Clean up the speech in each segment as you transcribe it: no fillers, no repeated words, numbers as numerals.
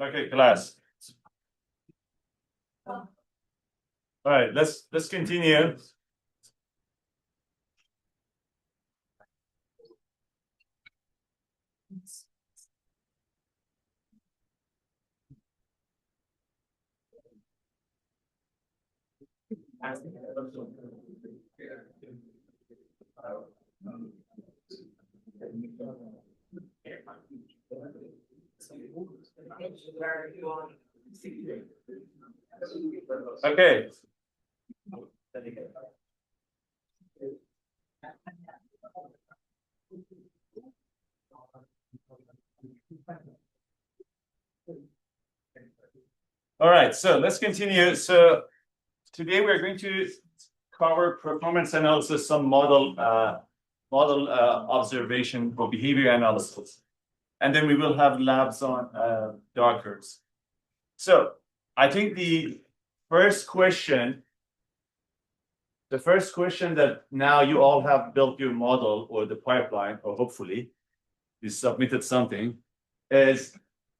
Okay, class. All right, let's continue. Okay. All right, so let's continue. So today we're going to cover performance analysis, some model observation for behavior analysis, and then we will have labs on Dockers. So I think the first question that now you all have built your model or the pipeline, or hopefully you submitted something, is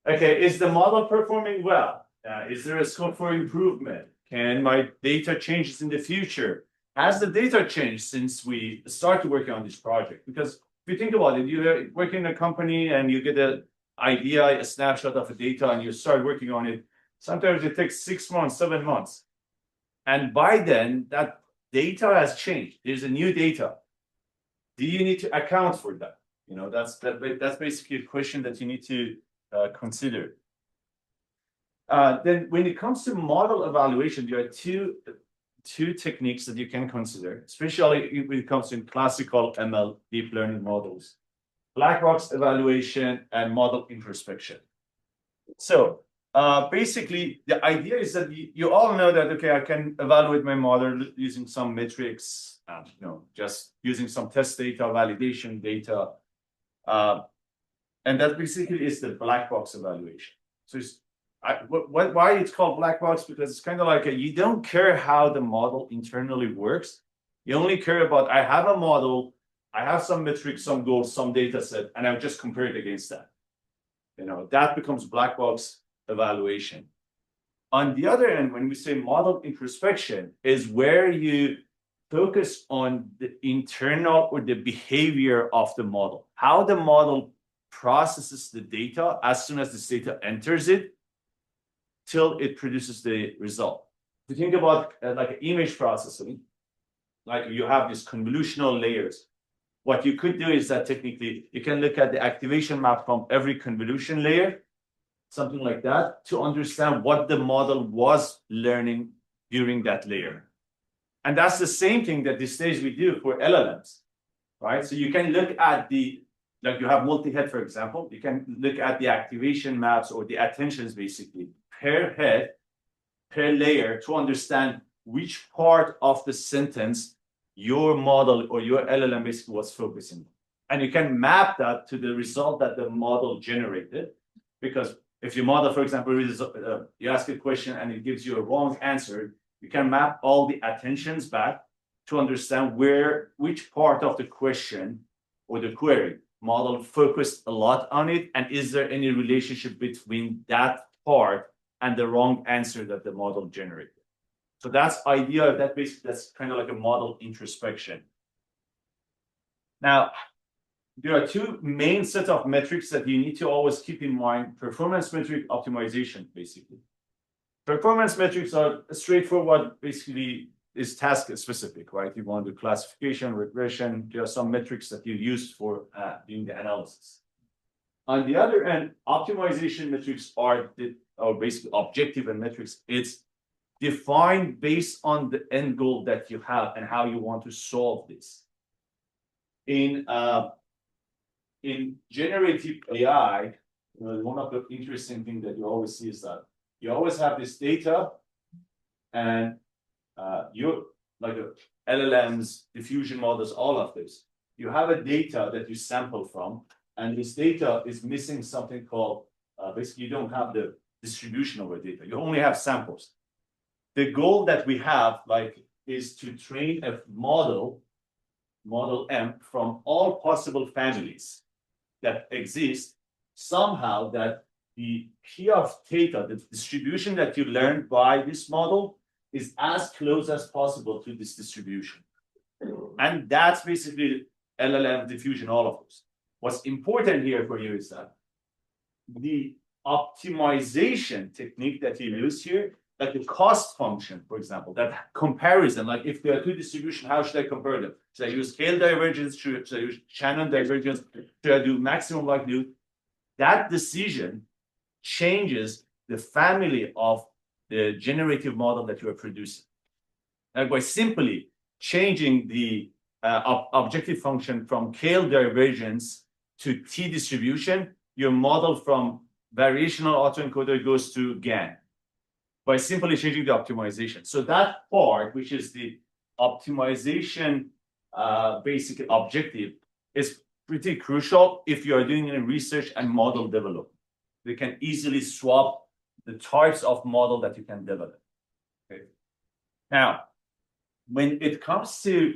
okay, is the model performing well? Is there a scope for improvement? Can my data changes in the future? Has the data changed since we started working on this project? Because if you think about it, you work in a company and you get an idea, a snapshot of the data, and you start working on it. Sometimes it takes 6 months, 7 months. And by then, that data has changed. There's a new data. Do you need to account for that? You know, that's basically a question that you need to consider. Then when it comes to model evaluation, there are two techniques that you can consider, especially when it comes to classical ML deep learning models: black box evaluation and model introspection. So basically, the idea is that you all know that, okay, I can evaluate my model using some metrics, just using some test data, validation data. And that basically is the black box evaluation. So why it's called black box? Because it's kind of like you don't care how the model internally works. You only care about, I have a model, I have some metrics, some goals, some data set, and I've just compared it against that. That becomes black box evaluation. On the other end, when we say model introspection, is where you focus on the internal or the behavior of the model, how the model processes the data as soon as this data enters it till it produces the result. If you think about like image processing, like you have these convolutional layers. What you could do is that technically you can look at the activation map from every convolution layer, something like that, to understand what the model was learning during that layer. And that's the same thing that these days we do for LLMs, right? So you can look at like you have multi-head, for example, you can look at the activation maps or the attentions basically per head, per layer, to understand which part of the sentence your model or your LLM basically was focusing on. And you can map that to the result that the model generated. Because if your model, for example, you ask a question and it gives you a wrong answer, you can map all the attentions back to understand which part of the question or the query model focused a lot on it, and is there any relationship between that part and the wrong answer that the model generated. So that's idea, that's kind of like a model introspection. Now, there are two main sets of metrics that you need to always keep in mind: performance metric, optimization, basically. Performance metrics are straightforward, basically is task specific, right? You want to do classification, regression. There are some metrics that you use for doing the analysis. On the other end, optimization metrics are basically objective and metrics. It's defined based on the end goal that you have and how you want to solve this. In generative AI, one of the interesting things that you always see is that you always have this data, and you like LLMs, diffusion models, all of this. You have a data that you sample from, and this data is missing something called basically you don't have the distribution of the data. You only have samples. The goal that we have is to train a model M, from all possible families that exist somehow that the P of theta, the distribution that you learned by this model, is as close as possible to this distribution. And that's basically LLM diffusion, all of those. What's important here for you is that the optimization technique that you use here, like the cost function, for example, that comparison, like if there are two distributions, how should I compare them? Should I use scale divergence? Should I use Shannon divergence? Should I do maximum likelihood? That decision changes the family of the generative model that you are producing. And by simply changing the objective function from scale divergence to T distribution, your model from variational autoencoder goes to GAN by simply changing the optimization. So that part, which is the optimization basic objective, is pretty crucial if you are doing research and model development. They can easily swap the types of model that you can develop. Okay. Now, when it comes to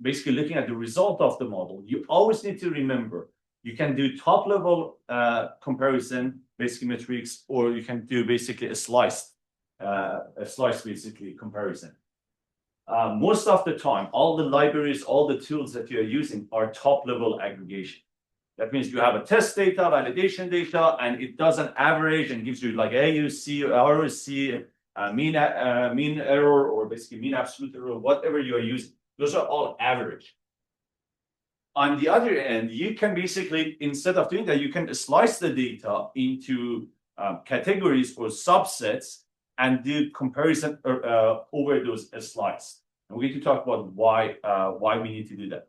basically looking at the result of the model, you always need to remember you can do top level comparison, basic metrics, or you can do basically a slice basically comparison. Most of the time, all the libraries, all the tools that you're using are top level aggregation. That means you have a test data, validation data, and it does an average and gives you like AUC, ROC, mean error, or basically mean absolute error, whatever you are using. Those are all average. On the other end, you can basically, instead of doing that, you can slice the data into categories or subsets and do comparison over those slices. And we're going to talk about why we need to do that.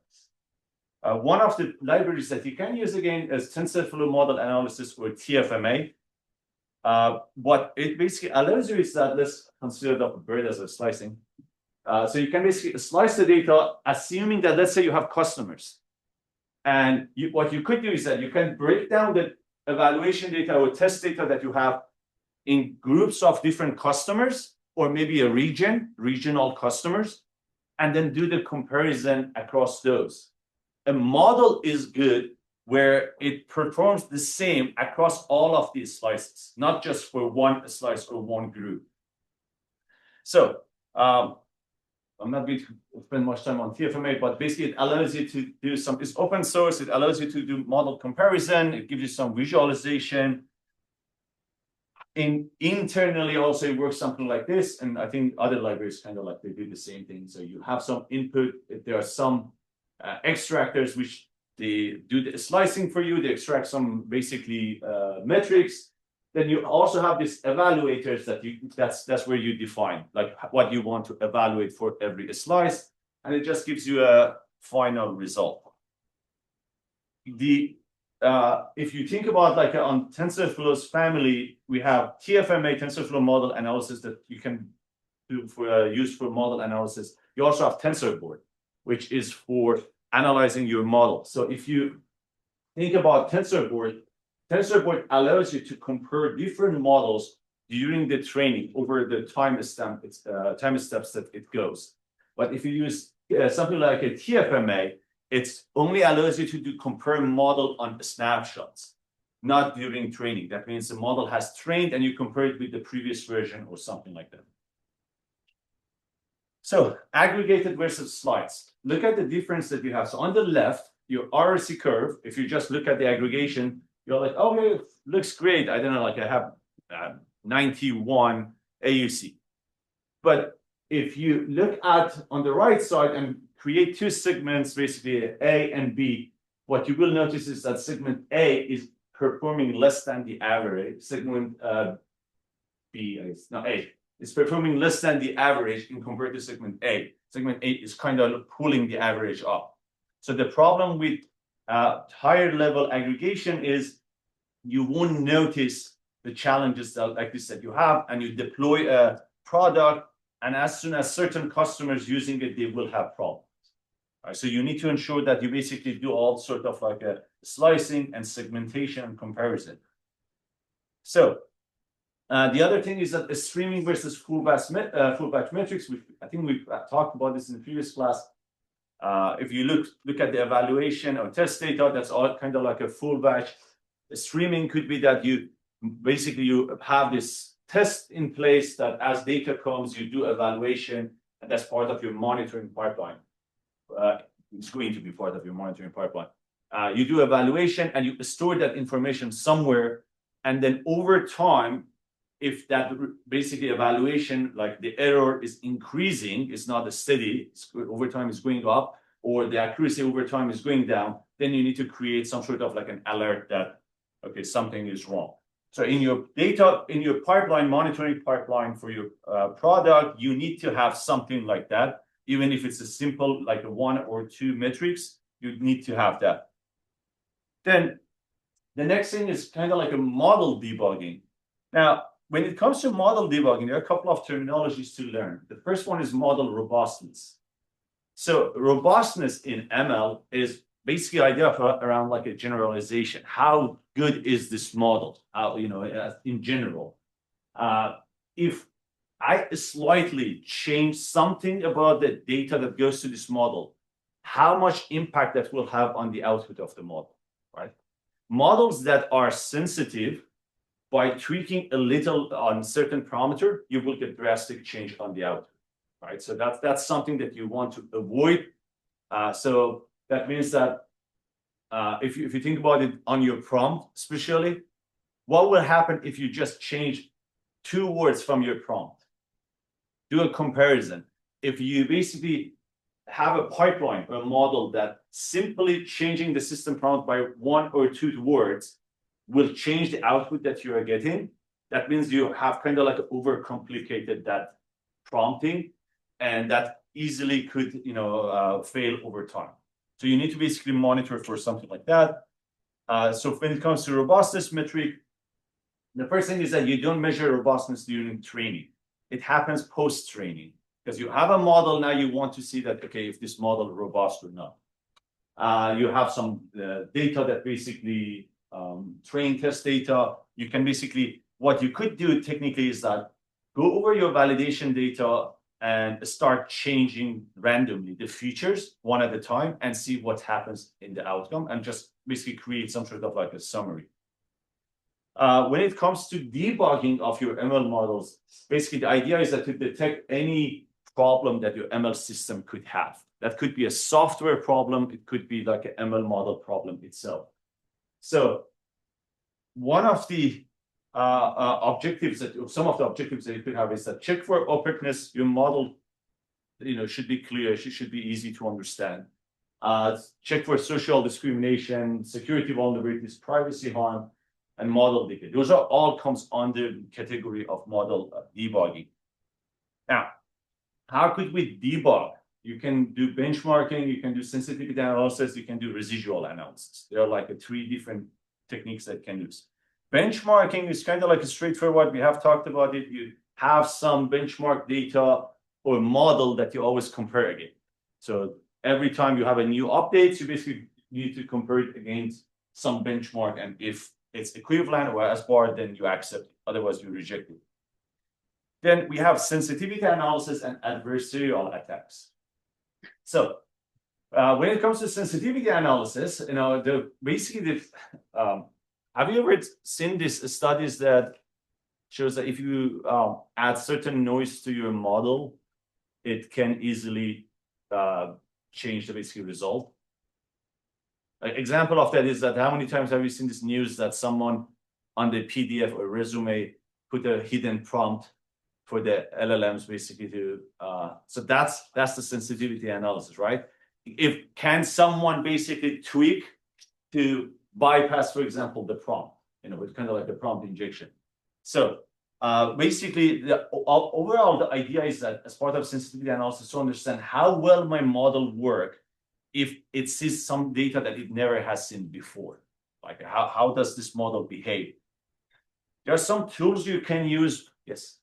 One of the libraries that you can use again is TensorFlow Model Analysis, or TFMA. What it basically allows you is that, let's consider the bird as a slicing. So you can basically slice the data, assuming that, let's say you have customers. And what you could do is that you can break down the evaluation data or test data that you have in groups of different customers, or maybe a regional customers, and then do the comparison across those. A model is good where it performs the same across all of these slices, not just for one slice or one group. So I'm not going to spend much time on TFMA, but basically it allows you to do some, it's open source, it allows you to do model comparison, it gives you some visualization. Internally also it works something like this, and I think other libraries kind of like they do the same thing. So you have some input, if there are some extractors which they do the slicing for you, they extract some basically metrics. Then you also have these evaluators that that's where you define like what you want to evaluate for every slice, and it just gives you a final result. If you think about like on TensorFlow's family, we have TFMA, TensorFlow Model Analysis, that you can do for use for model analysis. You also have TensorBoard, which is for analyzing your model. So if you think about TensorBoard allows you to compare different models during the training over the time steps that it goes. But if you use something like a TFMA, it only allows you to compare model on snapshots, not during training. That means the model has trained and you compare it with the previous version or something like that. So aggregated versus slice. Look at the difference that you have. So on the left, your ROC curve, if you just look at the aggregation, you're like, oh, it looks great. I don't know, like I have 91 AUC. But if you look at on the right side and create two segments, basically A and B, what you will notice is that segment A is performing less than the average. Segment B is performing less than the average in compared to segment A. Segment A is kind of pulling the average up. So the problem with higher level aggregation is you won't notice the challenges that, like this, that you have, and you deploy a product, and as soon as certain customers using it, they will have problems. Right, so you need to ensure that you basically do all sort of like a slicing and segmentation and comparison. So the other thing is that streaming versus full batch metrics. I think we've talked about this in the previous class. If you look at the evaluation or test data, that's all kind of like a full batch. streaming could be that you basically you have this test in place that as data comes, you do evaluation, and that's part of your monitoring pipeline. It's going to be part of your monitoring pipeline. You do evaluation and you store that information somewhere, and then over time, if that basically evaluation, like the error is increasing, it's not a steady, over time is going up, or the accuracy over time is going down, then you need to create some sort of like an alert that, okay, something is wrong. So in your data, in your pipeline, monitoring pipeline for your product, you need to have something like that. Even if it's a simple, like a 1 or 2 metrics, you need to have that. Then the next thing is kind of like a model debugging. Now, when it comes to model debugging, there are a couple of terminologies to learn. The first one is model robustness. So robustness in ML is basically idea of around like a generalization. How good is this model? How, in general, if I slightly change something about the data that goes to this model, how much impact that will have on the output of the model, right? Models that are sensitive, by tweaking a little on certain parameter, you will get drastic change on the output, right? So that's something that you want to avoid. So that means that if you think about it on your prompt, especially, what will happen if you just change 2 words from your prompt? Do a comparison. If you basically have a pipeline or a model that simply changing the system prompt by 1 or 2 words will change the output that you are getting, that means you have kind of like overcomplicated that prompting, and that easily could fail over time. So you need to basically monitor for something like that. So when it comes to robustness metric, the first thing is that you don't measure robustness during training. It happens post-training, because you have a model, now you want to see that, okay, if this model is robust or not. You have some data that basically train test data. You can basically, what you could do technically is that go over your validation data and start changing randomly the features one at a time and see what happens in the outcome, and just basically create some sort of like a summary. When it comes to debugging of your ML models, basically the idea is that to detect any problem that your ML system could have. That could be a software problem, it could be like an ML model problem itself. So one of the objectives some of the objectives that you could have is that check for opaqueness. Your model, should be clear, should be easy to understand. Check for social discrimination, security vulnerabilities, privacy harm, and model decay. Those are all comes under the category of model debugging. Now, how could we debug? You can do benchmarking, you can do sensitivity analysis, you can do residual analysis. There are like 3 different techniques that can use. Benchmarking is kind of like a straightforward. We have talked about it. You have some benchmark data or model that you always compare again. So every time you have a new update, you basically need to compare it against some benchmark, and if it's equivalent or as bar, then you accept it. Otherwise, you reject it. Then we have sensitivity analysis and adversarial attacks. So when it comes to sensitivity analysis, have you ever seen these studies that shows that if you add certain noise to your model, it can easily change the basic result? An example of that is that how many times have you seen this news that someone on the PDF or resume put a hidden prompt for the LLMs basically to so that's the sensitivity analysis, right? If can someone basically tweak to bypass, for example, the prompt, with kind of like a prompt injection. So basically, overall, the idea is that as part of sensitivity analysis, to understand how well my model work if it sees some data that it never has seen before. Like how does this model behave? There are some tools you can use. Yes.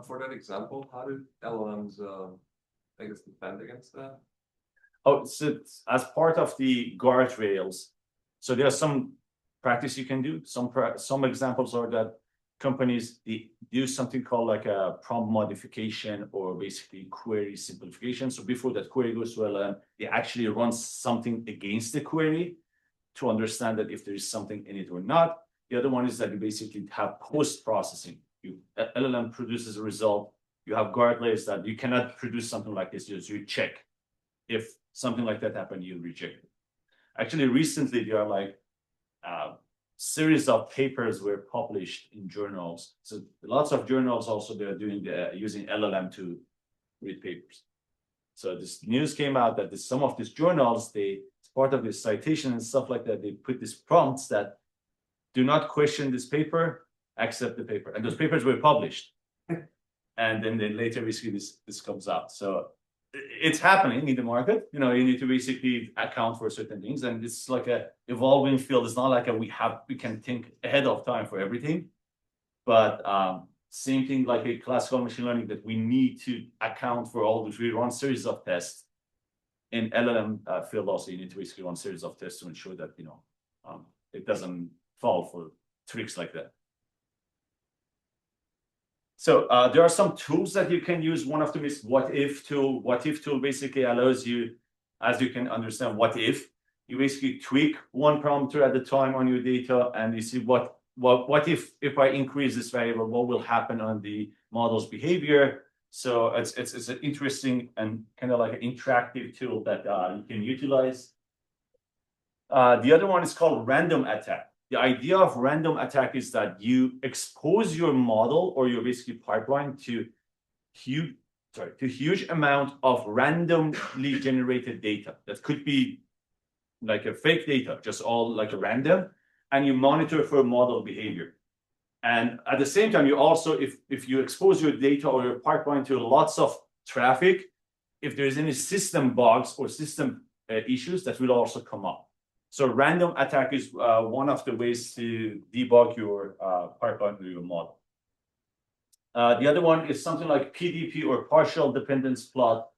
For that example, how did LLMs, defend against that? Oh, so as part of the guardrails. So there are some practice you can do. Some examples are that companies do something called like a prompt modification or basically query simplification. So before that query goes to LLM, it actually runs something against the query to understand that if there is something in it or not. The other one is that you basically have post-processing. LLM produces a result. You have guardrails that you cannot produce something like this. You check. If something like that happened, you reject it. Actually, recently there are like series of papers were published in journals. So lots of journals also they're doing using LLM to read papers. So this news came out that some of these journals, as part of this citation and stuff like that, they put these prompts that do not question this paper, accept the paper, and those papers were published. And then later basically this comes out. So it's happening in the market. You need to basically account for certain things, and it's like a evolving field. It's not like we can think ahead of time for everything, but same thing like a classical machine learning that we need to account for all this. We run series of tests in LLM field. Also, you need to basically run series of tests to ensure that it doesn't fall for tricks like that. So there are some tools that you can use. One of them is what if tool. What if tool basically allows you, as you can understand, what if you basically tweak one parameter at a time on your data, and you see what if I increase this variable, what will happen on the model's behavior. So it's an interesting and kind of like an interactive tool that you can utilize. The other one is called random attack. The idea of random attack is that you expose your model or your basically pipeline to huge amount of randomly generated data. That could be like a fake data, just all like a random, and you monitor for model behavior. And at the same time, you also, if you expose your data or your pipeline to lots of traffic, if there's any system bugs or system issues, that will also come up. So random attack is one of the ways to debug your pipeline or your model. The other one is something like PDP or partial dependence plot.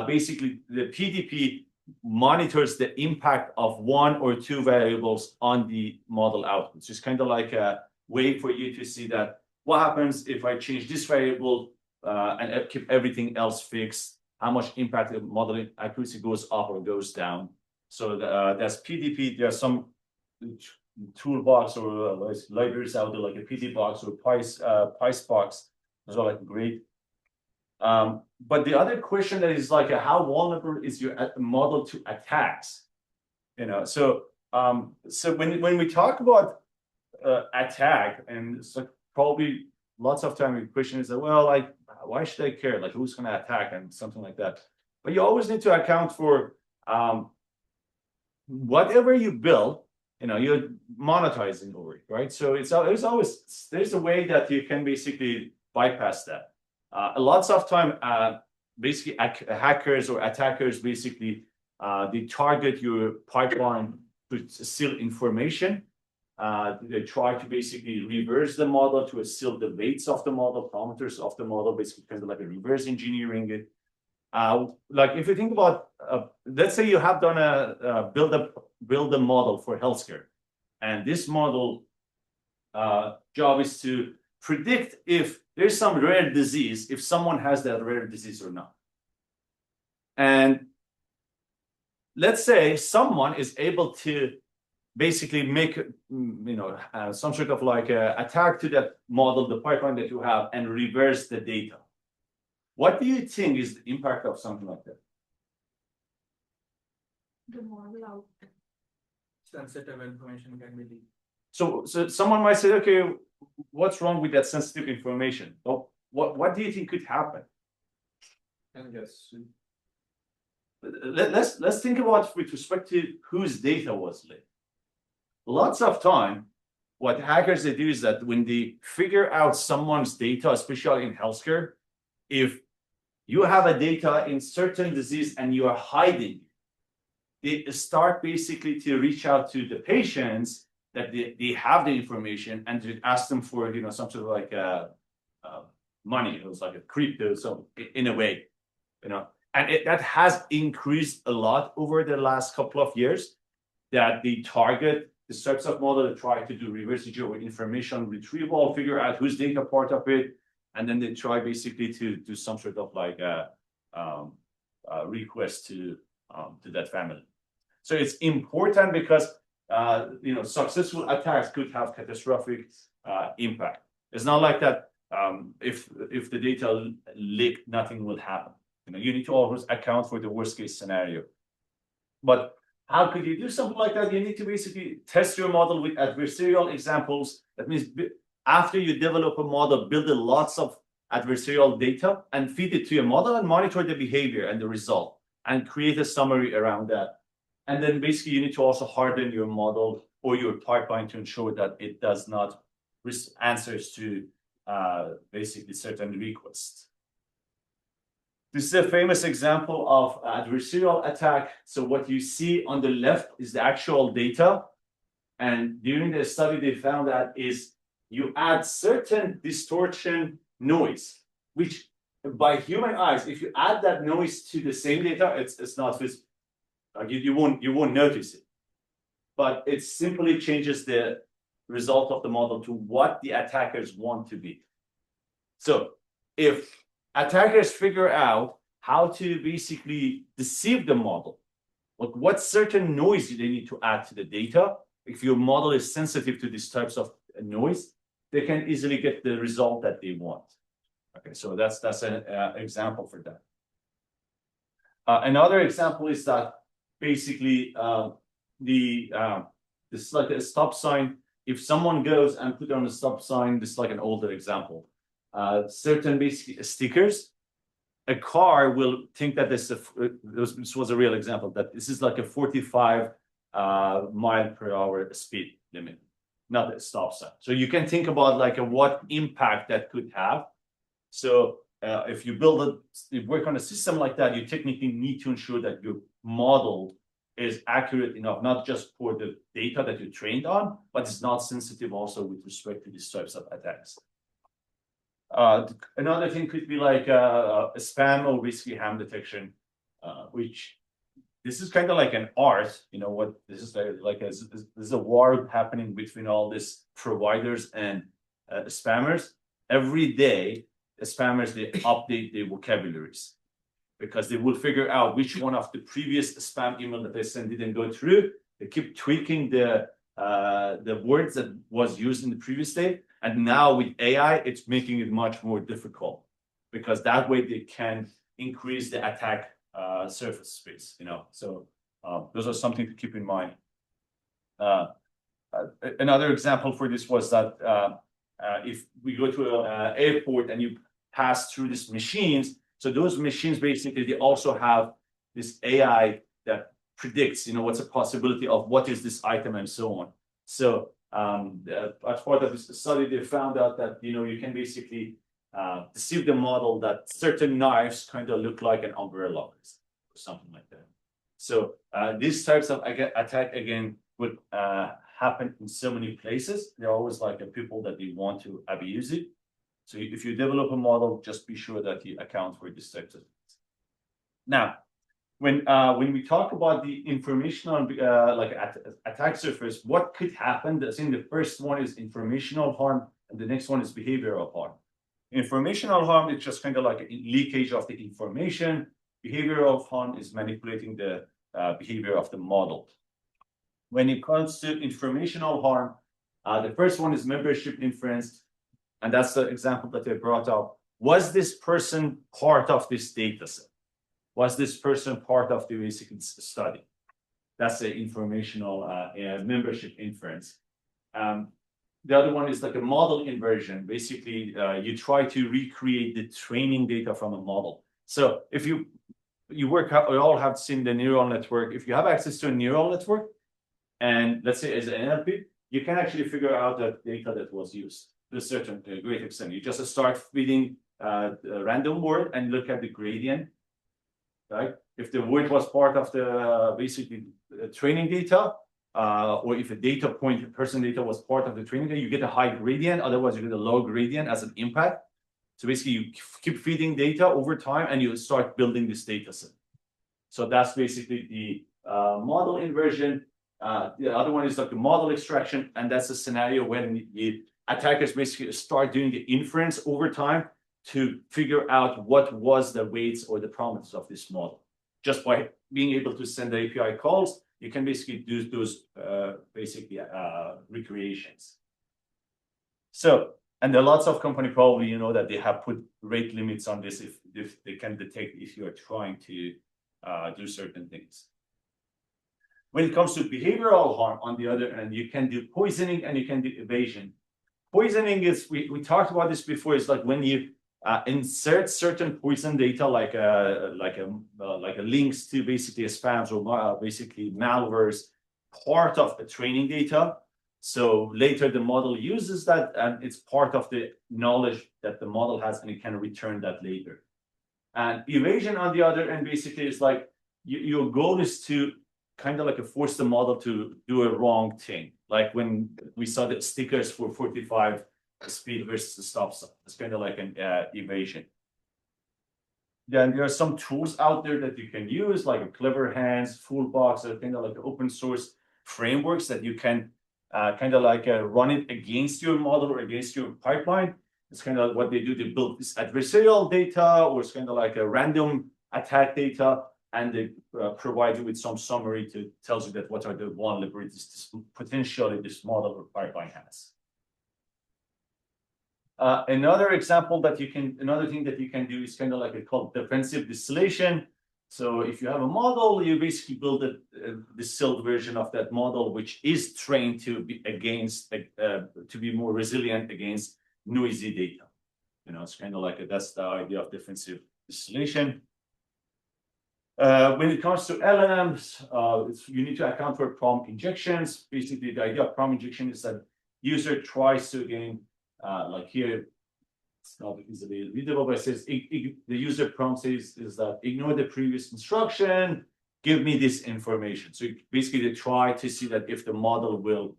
Basically, the PDP monitors the impact of one or two variables on the model output. It's just kind of like a way for you to see that what happens if I change this variable and keep everything else fixed, how much impact the model accuracy goes up or goes down. So that's PDP. There are some toolbox or libraries out there like a PDBox or PySparks. Those are like great. But the other question that is like how vulnerable is your model to attacks? So when we talk about attack, and it's like probably lots of time the question is that, well, like why should I care? Like who's going to attack and something like that. But you always need to account for whatever you build, you're monetizing over it, right? So there's a way that you can basically bypass that. Lots of time, basically hackers or attackers basically they target your pipeline to steal information. They try to basically reverse the model to steal the weights of the model, parameters of the model, basically kind of like a reverse engineering it. Like if you think about, let's say you have done build a model for healthcare, and this model job is to predict if there's some rare disease, if someone has that rare disease or not. And let's say someone is able to basically make some sort of like attack to that model, the pipeline that you have, and reverse the data. What do you think is the impact of something like that? The model out. Sensitive information can be leaked. So someone might say, okay, what's wrong with that sensitive information? Well, what do you think could happen? And yes. Let's think about with respect to whose data was leaked. Lots of time, what hackers they do is that when they figure out someone's data, especially in healthcare, if you have a data in certain disease and you are hiding, they start basically to reach out to the patients that they have the information and to ask them for some sort of like money. It was like a crypto, so in a way, and that has increased a lot over the last couple of years. That they target the types of model that try to do reverse engineering or information retrieval, figure out whose data part of it, and then they try basically to do some sort of like request to that family. So it's important because successful attacks could have catastrophic impact. It's not like that. If the data leak, nothing will happen. You need to always account for the worst case scenario. But how could you do something like that? You need to basically test your model with adversarial examples. That means after you develop a model, build lots of adversarial data and feed it to your model and monitor the behavior and the result and create a summary around that. And then basically you need to also harden your model or your pipeline to ensure that it does not answers to basically certain requests. This is a famous example of adversarial attack. So what you see on the left is the actual data. And during the study, they found that is you add certain distortion noise, which by human eyes, if you add that noise to the same data, it's not visible. Like you won't notice it. But it simply changes the result of the model to what the attackers want to be. So if attackers figure out how to basically deceive the model, like what certain noise do they need to add to the data, if your model is sensitive to these types of noise, they can easily get the result that they want. Okay, so that's an example for that. Another example is that basically this is like a stop sign. If someone goes and put on a stop sign, this is like an older example. Certain basically stickers, a car will think that this was a real example, that this is like a 45 mile per hour speed limit, not a stop sign. So you can think about like what impact that could have. So if you work on a system like that, you technically need to ensure that your model is accurate enough, not just for the data that you trained on, but it's not sensitive also with respect to these types of attacks. Another thing could be like a spam or risky ham detection, which this is kind of like an art. What this is like there's a war happening between all these providers and spammers. Every day, the spammers, they update their vocabularies because they will figure out which one of the previous spam email that they sent didn't go through. They keep tweaking the words that was used in the previous day. And now with AI, it's making it much more difficult because that way they can increase the attack surface space, So those are something to keep in mind. Another example for this was that if we go to an airport and you pass through these machines, so those machines basically, they also have this AI that predicts, what's a possibility of what is this item and so on. So as part of this study, they found out that, you can basically deceive the model that certain knives kind of look like an umbrella or something like that. So these types of attack, again, would happen in so many places. They're always like the people that they want to abuse it. So if you develop a model, just be sure that you account for these types of things. Now, when we talk about the informational attack surface, what could happen? I think the first one is informational harm, and the next one is behavioral harm. Informational harm is just kind of like a leakage of the information. Behavioral harm is manipulating the behavior of the model. When it comes to informational harm, the first one is membership inference, and that's the example that I brought up. Was this person part of this data set? Was this person part of the basic study? That's the informational membership inference. The other one is like a model inversion. Basically, you try to recreate the training data from a model. So if you all have seen the neural network. If you have access to a neural network, and let's say as an NLP, you can actually figure out the data that was used to a certain great extent. You just start feeding a random word and look at the gradient. Right? If the word was part of the basically training data, or if a data point, person data was part of the training data, you get a high gradient. Otherwise, you get a low gradient as an impact. So basically, you keep feeding data over time, and you start building this data set. So that's basically the model inversion. The other one is like the model extraction, and that's a scenario when the attackers basically start doing the inference over time to figure out what was the weights or the promises of this model. Just by being able to send the API calls, you can basically do those recreations. So, and there are lots of company probably, you know, that they have put rate limits on this if they can detect if you are trying to do certain things. When it comes to behavioral harm, on the other hand, you can do poisoning and you can do evasion. Poisoning is, we talked about this before, it's like when you insert certain poison data like a links to basically spams or basically malwares, part of the training data. So later the model uses that and it's part of the knowledge that the model has and it can return that later. And evasion on the other end basically is like your goal is to kind of like force the model to do a wrong thing. Like when we saw the stickers for 45 speed versus the stop sign, it's kind of like an evasion. Then there are some tools out there that you can use, like a Clever Hands, Toolbox, or kind of like open source frameworks that you can kind of like run it against your model or against your pipeline. It's kind of what they do. They build this adversarial data, or it's kind of like a random attack data, and they provide you with some summary to tells you that what are the vulnerabilities potentially this model or pipeline has. Another example that you can, another thing that you can do is kind of like called defensive distillation. So if you have a model, you basically build a distilled version of that model, which is trained to be against, to be more resilient against noisy data. You know, it's kind of like that's the idea of defensive distillation. When it comes to LLMs, you need to account for prompt injections. Basically, the idea of prompt injection is that user tries to again, like here, it's not easily readable, but it says the user prompt says is that ignore the previous instruction, give me this information. So basically, they try to see that if the model will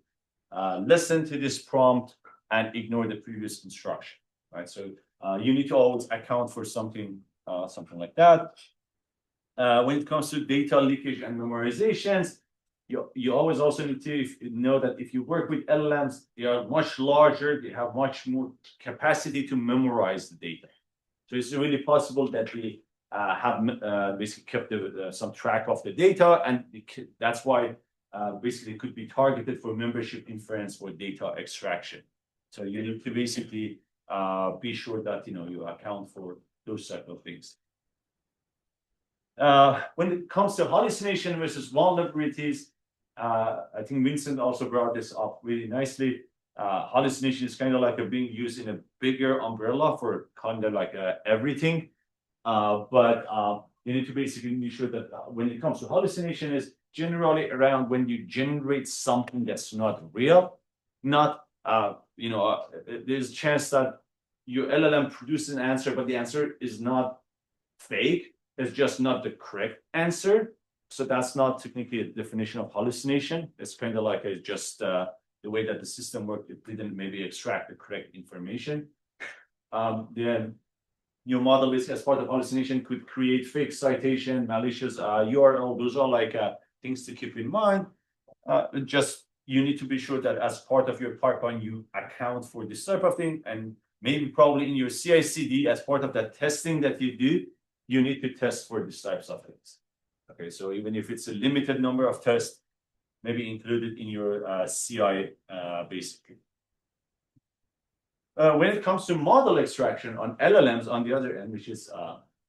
listen to this prompt and ignore the previous instruction, right? So you need to always account for something, something like that. When it comes to data leakage and memorizations, you always also need to know that if you work with LLMs, they are much larger, they have much more capacity to memorize the data. So it's really possible that we have basically kept some track of the data, and that's why basically it could be targeted for membership inference or data extraction. So you need to basically be sure that you account for those type of things. When it comes to hallucination versus vulnerabilities, I think Vincent also brought this up really nicely. Hallucination is kind of like being used in a bigger umbrella for kind of like everything. But you need to basically make sure that when it comes to hallucination is generally around when you generate something that's not real, not, there's a chance that your LLM produces an answer, but the answer is not fake. It's just not the correct answer. So that's not technically a definition of hallucination. It's kind of like just the way that the system worked. It didn't maybe extract the correct information. Then your model is as part of hallucination could create fake citation, malicious URL. Those are like things to keep in mind. Just you need to be sure that as part of your pipeline, you account for this type of thing, and maybe probably in your CI/CD as part of that testing that you do, you need to test for these types of things. Okay, so even if it's a limited number of tests, maybe included in your CI basically. When it comes to model extraction on LLMs on the other end, which is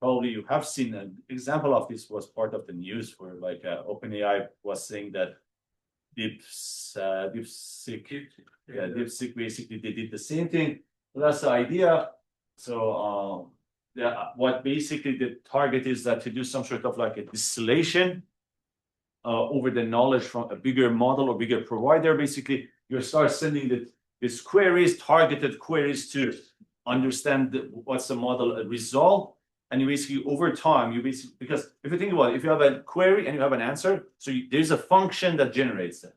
probably you have seen an example of this was part of the news where like OpenAI was saying that DeepSeek basically they did the same thing. So that's the idea. So what basically the target is that to do some sort of like a distillation over the knowledge from a bigger model or bigger provider. Basically, you start sending these queries, targeted queries to understand what's the model result. And you basically over time, because if you think about it, if you have a query and you have an answer, so there's a function that generates that,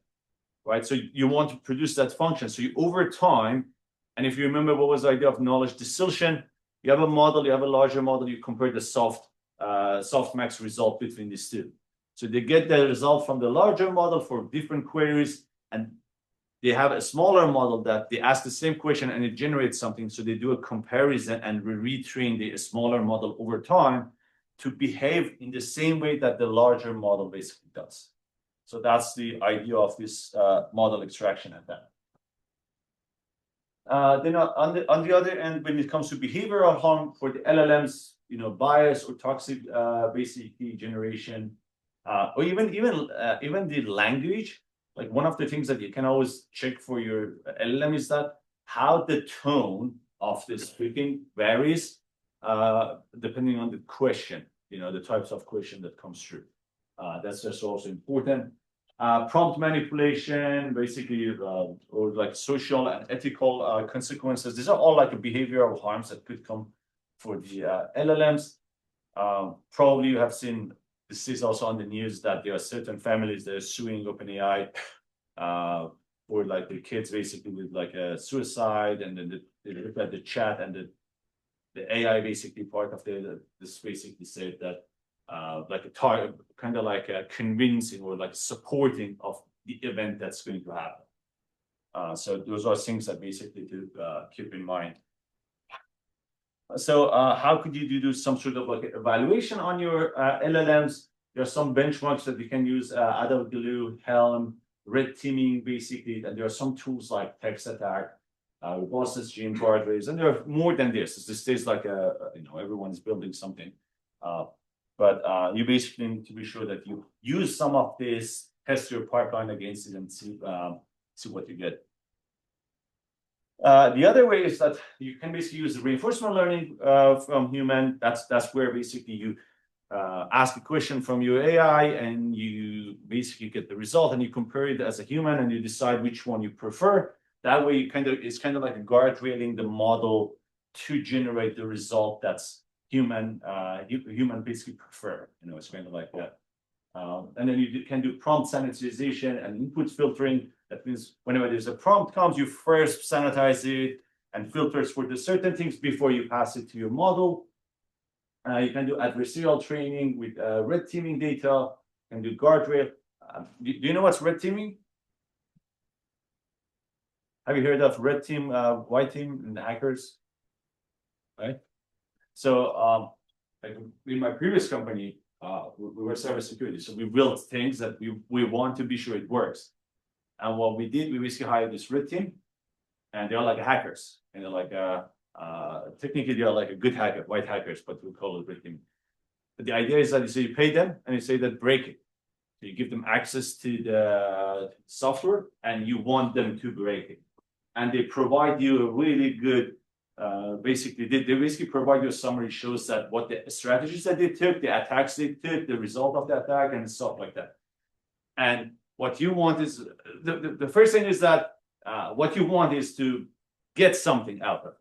right? So you want to produce that function. So you over time, and if you remember what was the idea of knowledge distillation, you have a model, you have a larger model, you compare the softmax result between these two. So they get the result from the larger model for different queries, and they have a smaller model that they ask the same question and it generates something. So they do a comparison and retrain the smaller model over time to behave in the same way that the larger model basically does. So that's the idea of this model extraction attack. Then on the other end, when it comes to behavioral harm for the LLMs, bias or toxic basically generation, or even the language. Like one of the things that you can always check for your LLM is that how the tone of the speaking varies depending on the question, the types of question that comes through. That's just also important. Prompt manipulation, basically, or like social and ethical consequences. These are all like behavioral harms that could come for the LLMs. Probably you have seen, this is also on the news, that there are certain families that are suing OpenAI for like the kids basically with like a suicide, and then they look at the chat, and the AI basically part of this basically said that like a kind of like a convincing or like supporting of the event that's going to happen. So those are things that basically to keep in mind. So how could you do some sort of like evaluation on your LLMs? There are some benchmarks that you can use, Adel Glue, Helm, red teaming, basically, and there are some tools like text attack, robustness, gene guardrails, and there are more than this. This is like everyone's building something. But you basically need to be sure that you use some of this, test your pipeline against it, and see what you get. The other way is that you can basically use reinforcement learning from human. That's where basically you ask a question from your AI, and you basically get the result, and you compare it as a human, and you decide which one you prefer. That way, it's kind of like a guardrailing the model to generate the result that's human basically prefer. It's kind of like that. And then you can do prompt sanitization and input filtering. That means whenever there's a prompt comes, you first sanitize it and filters for the certain things before you pass it to your model. You can do adversarial training with red teaming data. You can do guardrail. Do you know what's red teaming? Have you heard of red team, white team, and hackers? Right. So, like in my previous company, we were cybersecurity, so we built things that we want to be sure it works. And what we did, we basically hired this red team, and they're like hackers, and they're like technically they are like a good hacker, white hackers, but we call it red team. But the idea is that you pay them, and you say that break it. So you give them access to the software, and you want them to break it, and they provide you a really good. Basically, they basically provide you a summary, shows that what the strategies that they took, the attacks they took, the result of the attack, and stuff like that. And what you want is the first thing is that what you want is to get something out of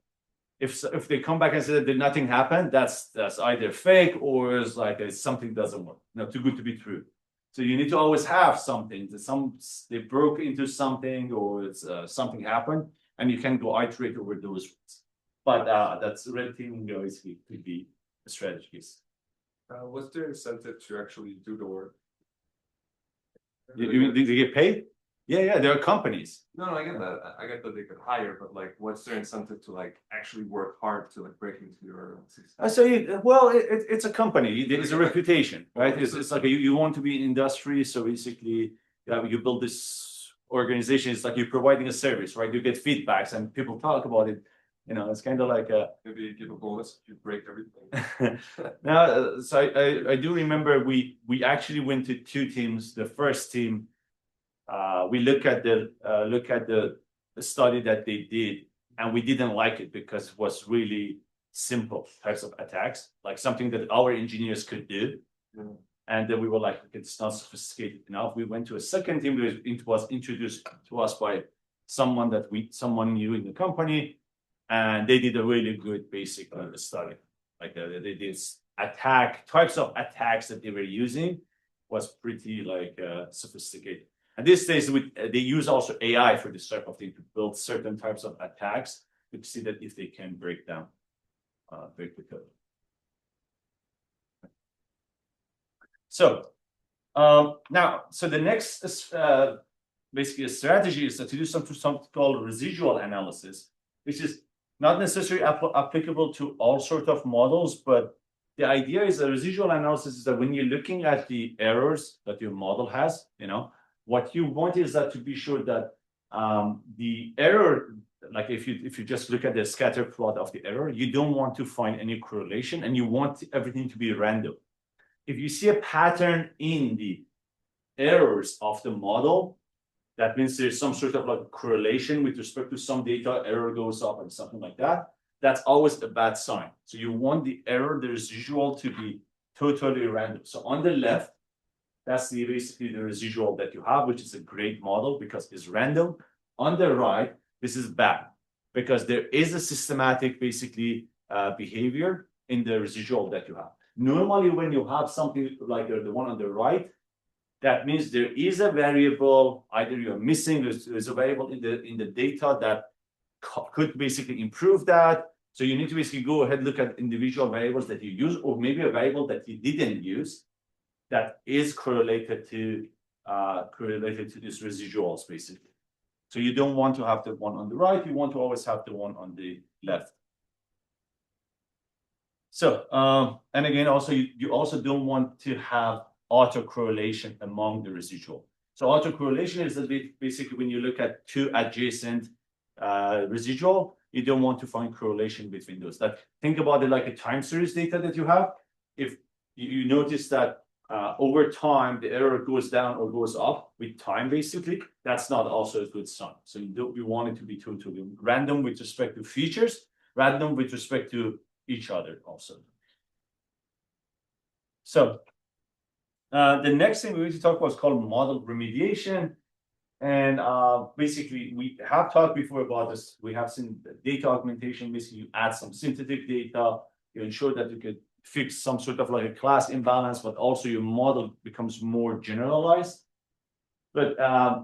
it. If they come back and say that nothing happened, that's either fake or it's like something doesn't work. Too good to be true. So you need to always have something. They broke into something, or it's something happened, and you can go iterate over those ones. But that's red teaming basically could be a strategy. What's their incentive to actually do the work? Did they get paid? Yeah, there are companies. No, I get that. I get that they could hire, but like, what's their incentive to like actually work hard to like break into your system? So it's a company. It's a reputation, right? It's like you want to be in industry, so basically you build this organization. It's like you're providing a service, right? You get feedbacks and people talk about it. It's kind of like maybe give a bonus if you break everything. Now, so I do remember we actually went to two teams. The first team, we look at the study that they did, and we didn't like it because it was really simple types of attacks, like something that our engineers could do. Mm. And then we were like, it's not sophisticated enough. We went to a second team. It was introduced to us by someone knew in the company. And they did a really good basic study. Like they did types of attacks that they were using was pretty like sophisticated. At this stage, they use also AI for this type of thing to build certain types of attacks to see that if they can break the code. So now, the next basically a strategy is to do something called residual analysis, which is not necessarily applicable to all sorts of models, but the idea is a residual analysis is that when you're looking at the errors that your model has, what you want is that to be sure that the error, like if you just look at the scatter plot of the error, you don't want to find any correlation and you want everything to be random. If you see a pattern in the errors of the model, that means there's some sort of like correlation with respect to some data, error goes up and something like that. That's always a bad sign. So you want the error, the residual, to be totally random. So on the left, that's basically the residual that you have, which is a great model because it's random. On the right, this is bad because there is a systematic basically behavior in the residual that you have. Normally, when you have something like the one on the right, that means there is a variable, either you're missing, there's a variable in the data that could basically improve that. So you need to basically go ahead and look at individual variables that you use, or maybe a variable that you didn't use that is correlated to these residuals, basically. So you don't want to have the one on the right, you want to always have the one on the left. So, and again, also, you also don't want to have autocorrelation among the residual. So autocorrelation is a bit basically when you look at two adjacent residual, you don't want to find correlation between those. That think about it like a time series data that you have. If you notice that over time the error goes down or goes up with time, basically, that's not also a good sign. So you want it to be totally random with respect to features, random with respect to each other also. So the next thing we need to talk about is called model remediation. And basically, we have talked before about this. We have seen data augmentation. Basically, you add some synthetic data, you ensure that you could fix some sort of like a class imbalance, but also your model becomes more generalized. But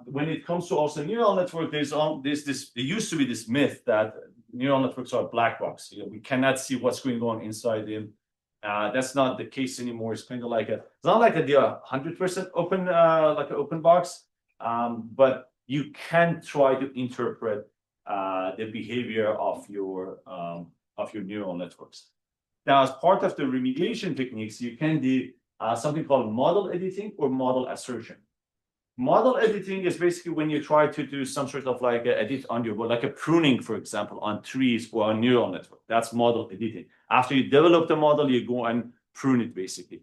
when it comes to also neural network, there used to be this myth that neural networks are a black box. We cannot see what's going on inside them. That's not the case anymore. It's kind of like it's not like a 100% open, like an open box, but you can try to interpret the behavior of your neural networks. Now, as part of the remediation techniques, you can do something called model editing or model assertion. Model editing is basically when you try to do some sort of like a edit on your, like a pruning, for example, on trees or on neural network. That's model editing. After you develop the model, you go and prune it, basically.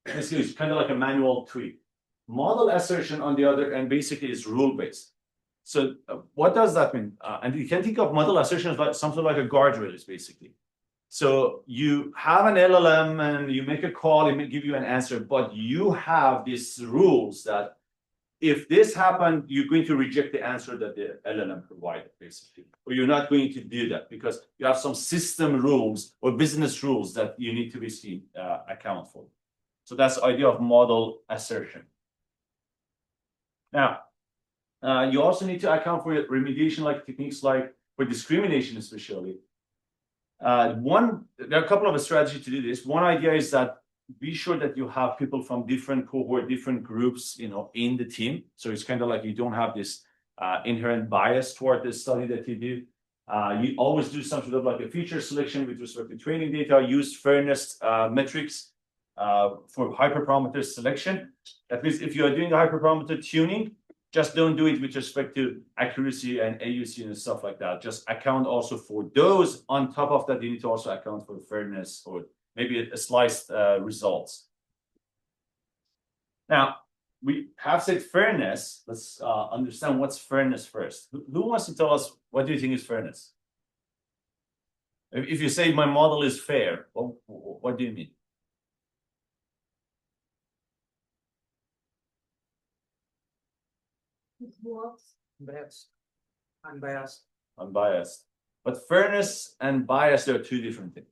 This is kind of like a manual tweak. Model assertion, on the other end, basically is rule-based. So what does that mean? And you can think of model assertion as like something like a guardrails, basically. So you have an LLM and you make a call, it may give you an answer, but you have these rules that if this happened, you're going to reject the answer that the LLM provided, basically. Or you're not going to do that because you have some system rules or business rules that you need to be account for. So that's the idea of model assertion. Now, you also need to account for remediation, like techniques like for discrimination, especially. There are a couple of strategies to do this. One idea is that be sure that you have people from different cohort, different groups, in the team. So it's kind of like you don't have this inherent bias toward the study that you do. You always do some sort of like a feature selection with respect to training data, use fairness metrics for hyperparameter selection. That means if you are doing the hyperparameter tuning, just don't do it with respect to accuracy and AUC and stuff like that. Just account also for those. On top of that, you need to also account for fairness or maybe a sliced results. Now, we have said fairness. Let's understand what's fairness first. Who wants to tell us what do you think is fairness? If you say my model is fair, what do you mean? Biased. Unbiased. Unbiased. But fairness and bias, they are two different things.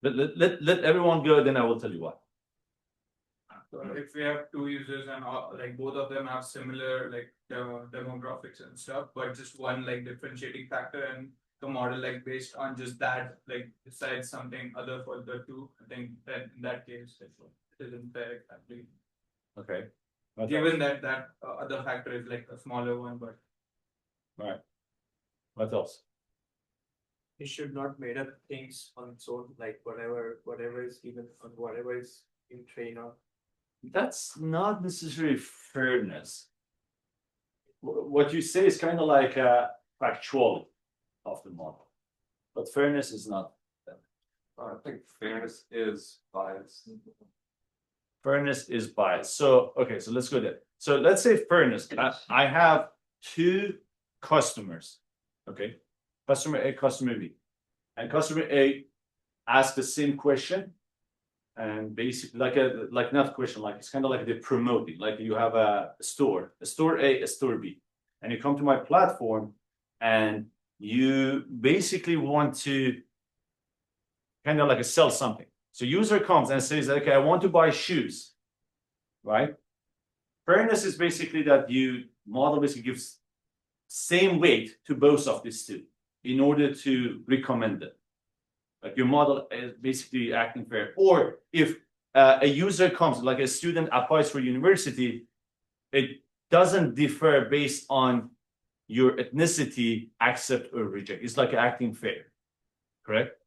Let everyone go, then I will tell you why. So if we have two users and like both of them have similar like demographics and stuff, but just one like differentiating factor and the model like based on just that like decides something other for the two, I think that in that case it isn't fair exactly. Okay. Given that other factor is like a smaller one, but right. What else? It should not made up things on its own, like whatever is given on whatever is in train on. That's not necessarily fairness. What you say is kind of like a factuality of the model, but fairness is not. I think fairness is bias. Fairness is bias. So, okay, so let's go there. So let's say fairness. I have two customers, okay? Customer A, customer B. And customer A asks the same question. And basically, like not question, like it's kind of like they promoting, like you have a store A, a store B, and you come to my platform and you basically want to kind of like sell something. So user comes and says, okay, I want to buy shoes, right? Fairness is basically that you model basically gives same weight to both of these two in order to recommend it. Like your model is basically acting fair. Or if a user comes, like a student applies for university, it doesn't differ based on your ethnicity, accept or reject. It's like acting fair, correct?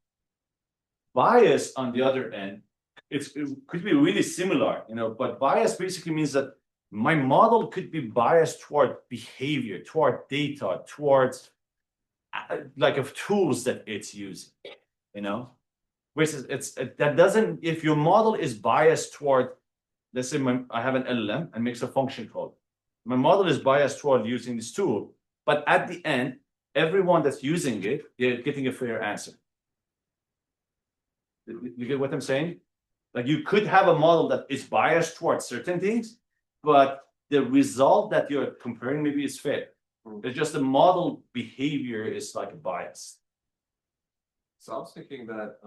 Bias, on the other end, it could be really similar, but bias basically means that my model could be biased toward behavior, toward data, towards like of tools that it's using, versus that doesn't, if your model is biased toward, let's say I have an LLM and makes a function call. My model is biased toward using this tool, but at the end, everyone that's using it, they're getting a fair answer. You get what I'm saying? Like you could have a model that is biased towards certain things, but the result that you're comparing maybe is fair. It's just the model behavior is like biased. So I was thinking that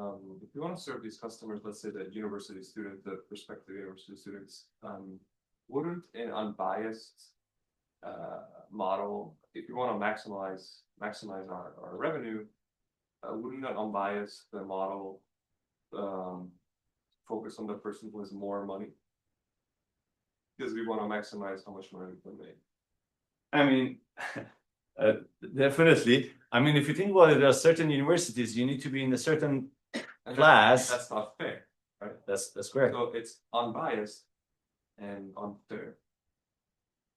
if you want to serve these customers, let's say the university student, the prospective university students, wouldn't an unbiased model, if you want to maximize our revenue, wouldn't an unbiased the model focus on the person who has more money? Because we want to maximize how much money we can make. I mean, definitely. I mean, if you think about it, there are certain universities you need to be in a certain class. That's not fair, right? That's correct. So it's unbiased and unfair.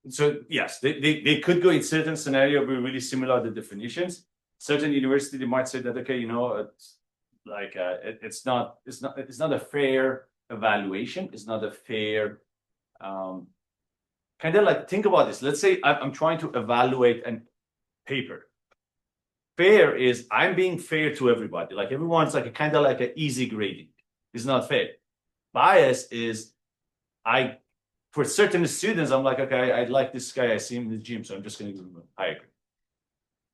So yes, they could go in certain scenario be really similar the definitions. Certain university they might say that okay, it's like it's not a fair evaluation. It's not a fair kind of like think about this. Let's say I'm trying to evaluate a paper. Fair is I'm being fair to everybody. Like everyone's like a kind of like an easy grading. It's not fair. Bias is for certain students, I'm like, okay, I like this guy. I see him in the gym, so I'm just going to give him a higher grade.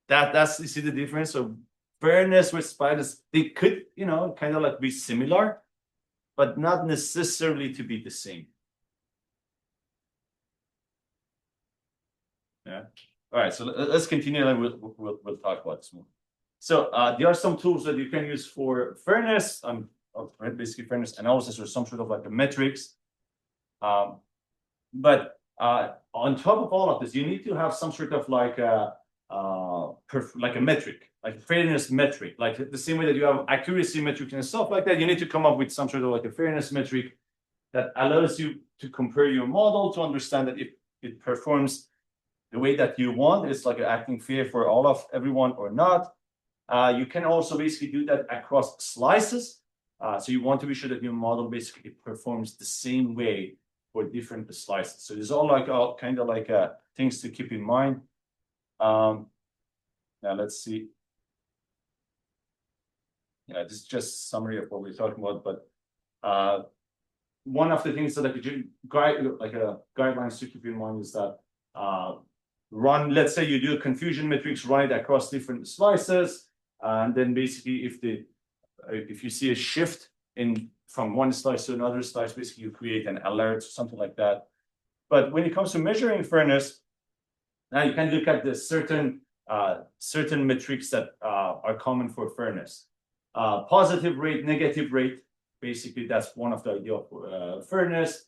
That's you see the difference. So fairness with bias, they could, kind of like be similar, but not necessarily to be the same. Yeah. All right. So let's continue, and we'll talk about this more. So there are some tools that you can use for fairness, basically fairness analysis, or some sort of like a metrics. But on top of all of this, you need to have some sort of like a metric, like a fairness metric, like the same way that you have accuracy metric and stuff like that. You need to come up with some sort of like a fairness metric that allows you to compare your model to understand that if it performs the way that you want, it's like acting fair for all of everyone or not. You can also basically do that across slices. So you want to be sure that your model basically performs the same way for different slices. So there's all kind of like things to keep in mind. Now let's see. Yeah, this is just summary of what we're talking about. But one of the things that I could guidelines to keep in mind is that let's say you do a confusion matrix, run it across different slices, and then basically if you see a shift from one slice to another slice, basically you create an alert or something like that. But when it comes to measuring fairness, now you can look at the certain metrics that are common for fairness. Positive rate, negative rate, basically that's one of the idea of fairness.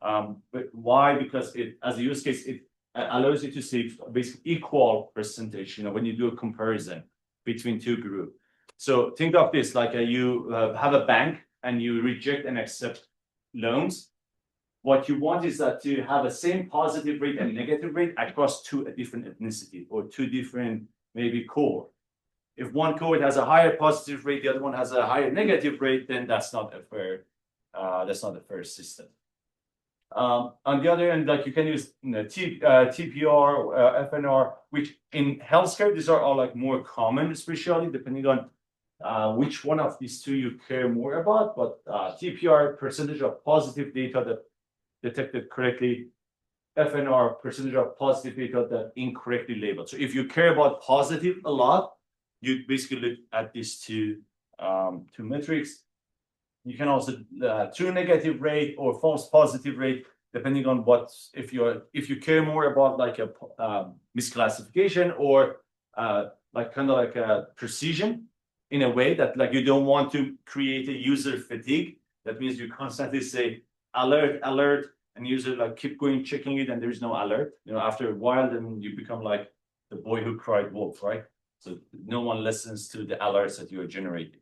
But why? Because as a use case, it allows you to see basically equal percentage, when you do a comparison between two groups. So think of this like you have a bank and you reject and accept loans. what you want is that to have a same positive rate and negative rate across two different ethnicity or two different maybe cohort. If one cohort has a higher positive rate, the other one has a higher negative rate, then that's not a fair system. On the other end, like you can use TPR, FNR, which in healthcare, these are all like more common, especially depending on which one of these two you care more about. But TPR, percentage of positive data that detected correctly, FNR, percentage of positive data that incorrectly labeled. So if you care about positive a lot, you basically look at these two metrics. You can also true negative rate or false positive rate, depending on if you care more about like a misclassification or like kind of like a precision in a way that like you don't want to create a user fatigue. That means you constantly say alert, alert, and user like keep going checking it, and there is no alert. After a while, then you become like the boy who cried wolf, right? So no one listens to the alerts that you are generating.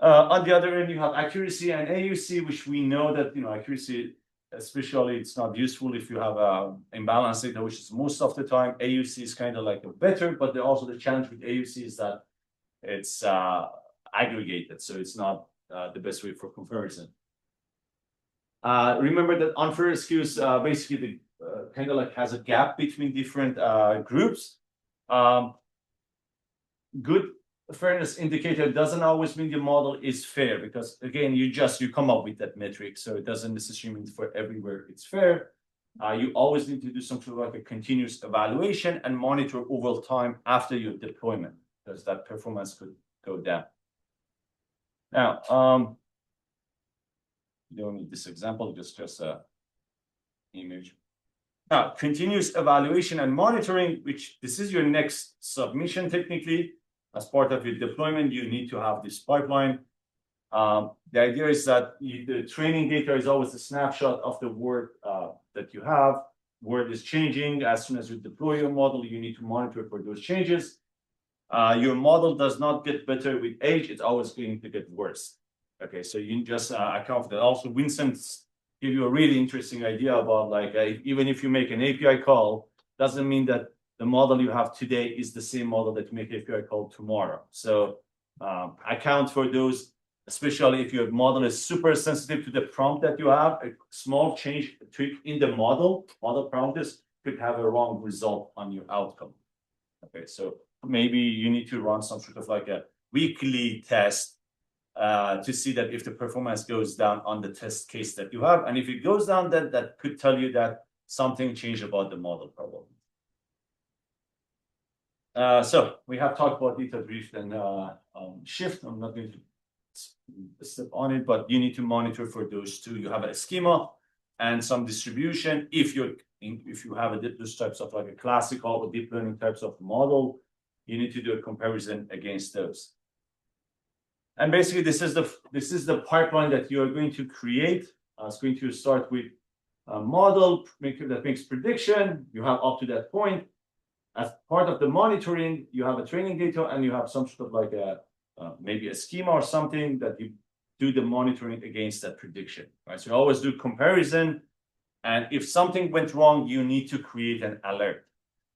On the other end, you have accuracy and AUC, which we know that accuracy, especially, it's not useful if you have imbalanced data, which is most of the time. AUC is kind of like better, but also the challenge with AUC is that it's aggregated, so it's not the best way for comparison. Remember that unfair skews basically kind of like has a gap between different groups. Good fairness indicator doesn't always mean the model is fair, because again, you come up with that metric, so it doesn't necessarily mean for everywhere it's fair. You always need to do some sort of like a continuous evaluation and monitor over time after your deployment, because that performance could go down. Now, you don't need this example, just a image. Now, continuous evaluation and monitoring, which this is your next submission technically. As part of your deployment, you need to have this pipeline. The idea is that the training data is always a snapshot of the word that you have. Word is changing. As soon as you deploy your model, you need to monitor for those changes. Your model does not get better with age. It's always going to get worse. Okay, so you just account for that. Also, Vincent give you a really interesting idea about like even if you make an API call, doesn't mean that the model you have today is the same model that you make API call tomorrow. So account for those, especially if your model is super sensitive to the prompt that you have. A small change tweak in the model parameters could have a wrong result on your outcome. Okay, so maybe you need to run some sort of like a weekly test to see that if the performance goes down on the test case that you have. And if it goes down, then that could tell you that something changed about the model probably. So we have talked about data drift and shift. I'm not going to step on it, but you need to monitor for those two. You have a schema and some distribution. If you have those types of like a classical or deep learning types of model, you need to do a comparison against those. And basically, this is the pipeline that you are going to create. It's going to start with a model that makes prediction. You have up to that point. As part of the monitoring, you have a training data and you have some sort of like maybe a schema or something that you do the monitoring against that prediction, right? So you always do comparison, and if something went wrong, you need to create an alert.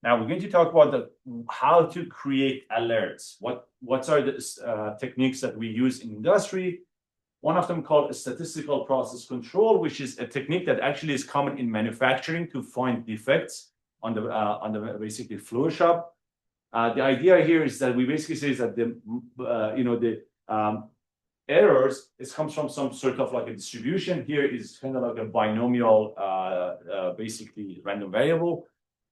Now we're going to talk about how to create alerts. What are the techniques that we use in industry? One of them called statistical process control, which is a technique that actually is common in manufacturing to find defects on the basically flow shop. The idea here is that we basically say is that the errors comes from some sort of like a distribution. Here is kind of like a binomial, basically random variable.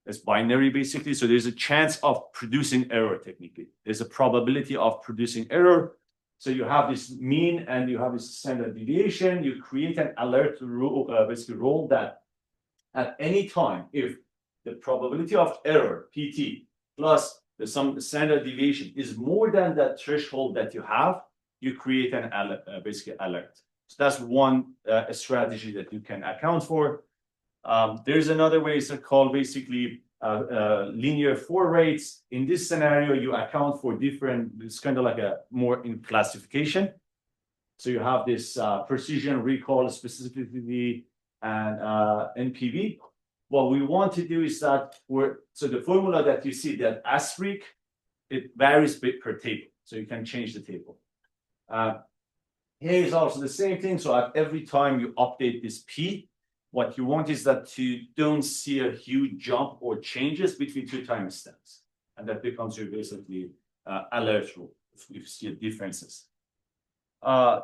It's binary basically. So there's a chance of producing error technically. There's a probability of producing error. So you have this mean and you have this standard deviation. You create an alert rule, basically rule that at any time, if the probability of error, PT, plus some standard deviation is more than that threshold that you have, you create an basically alert. So that's one strategy that you can account for. There's another way, it's called basically linear forward rates. In this scenario, you account for different, it's kind of like a more in classification. So you have this precision, recall, specificity, and NPV. What we want to do is that so the formula that you see, that asterisk, it varies per table. So you can change the table. Here is also the same thing. So at every time you update this P, what you want is that you don't see a huge jump or changes between two timestamps. And that becomes your basically alert rule if you see differences.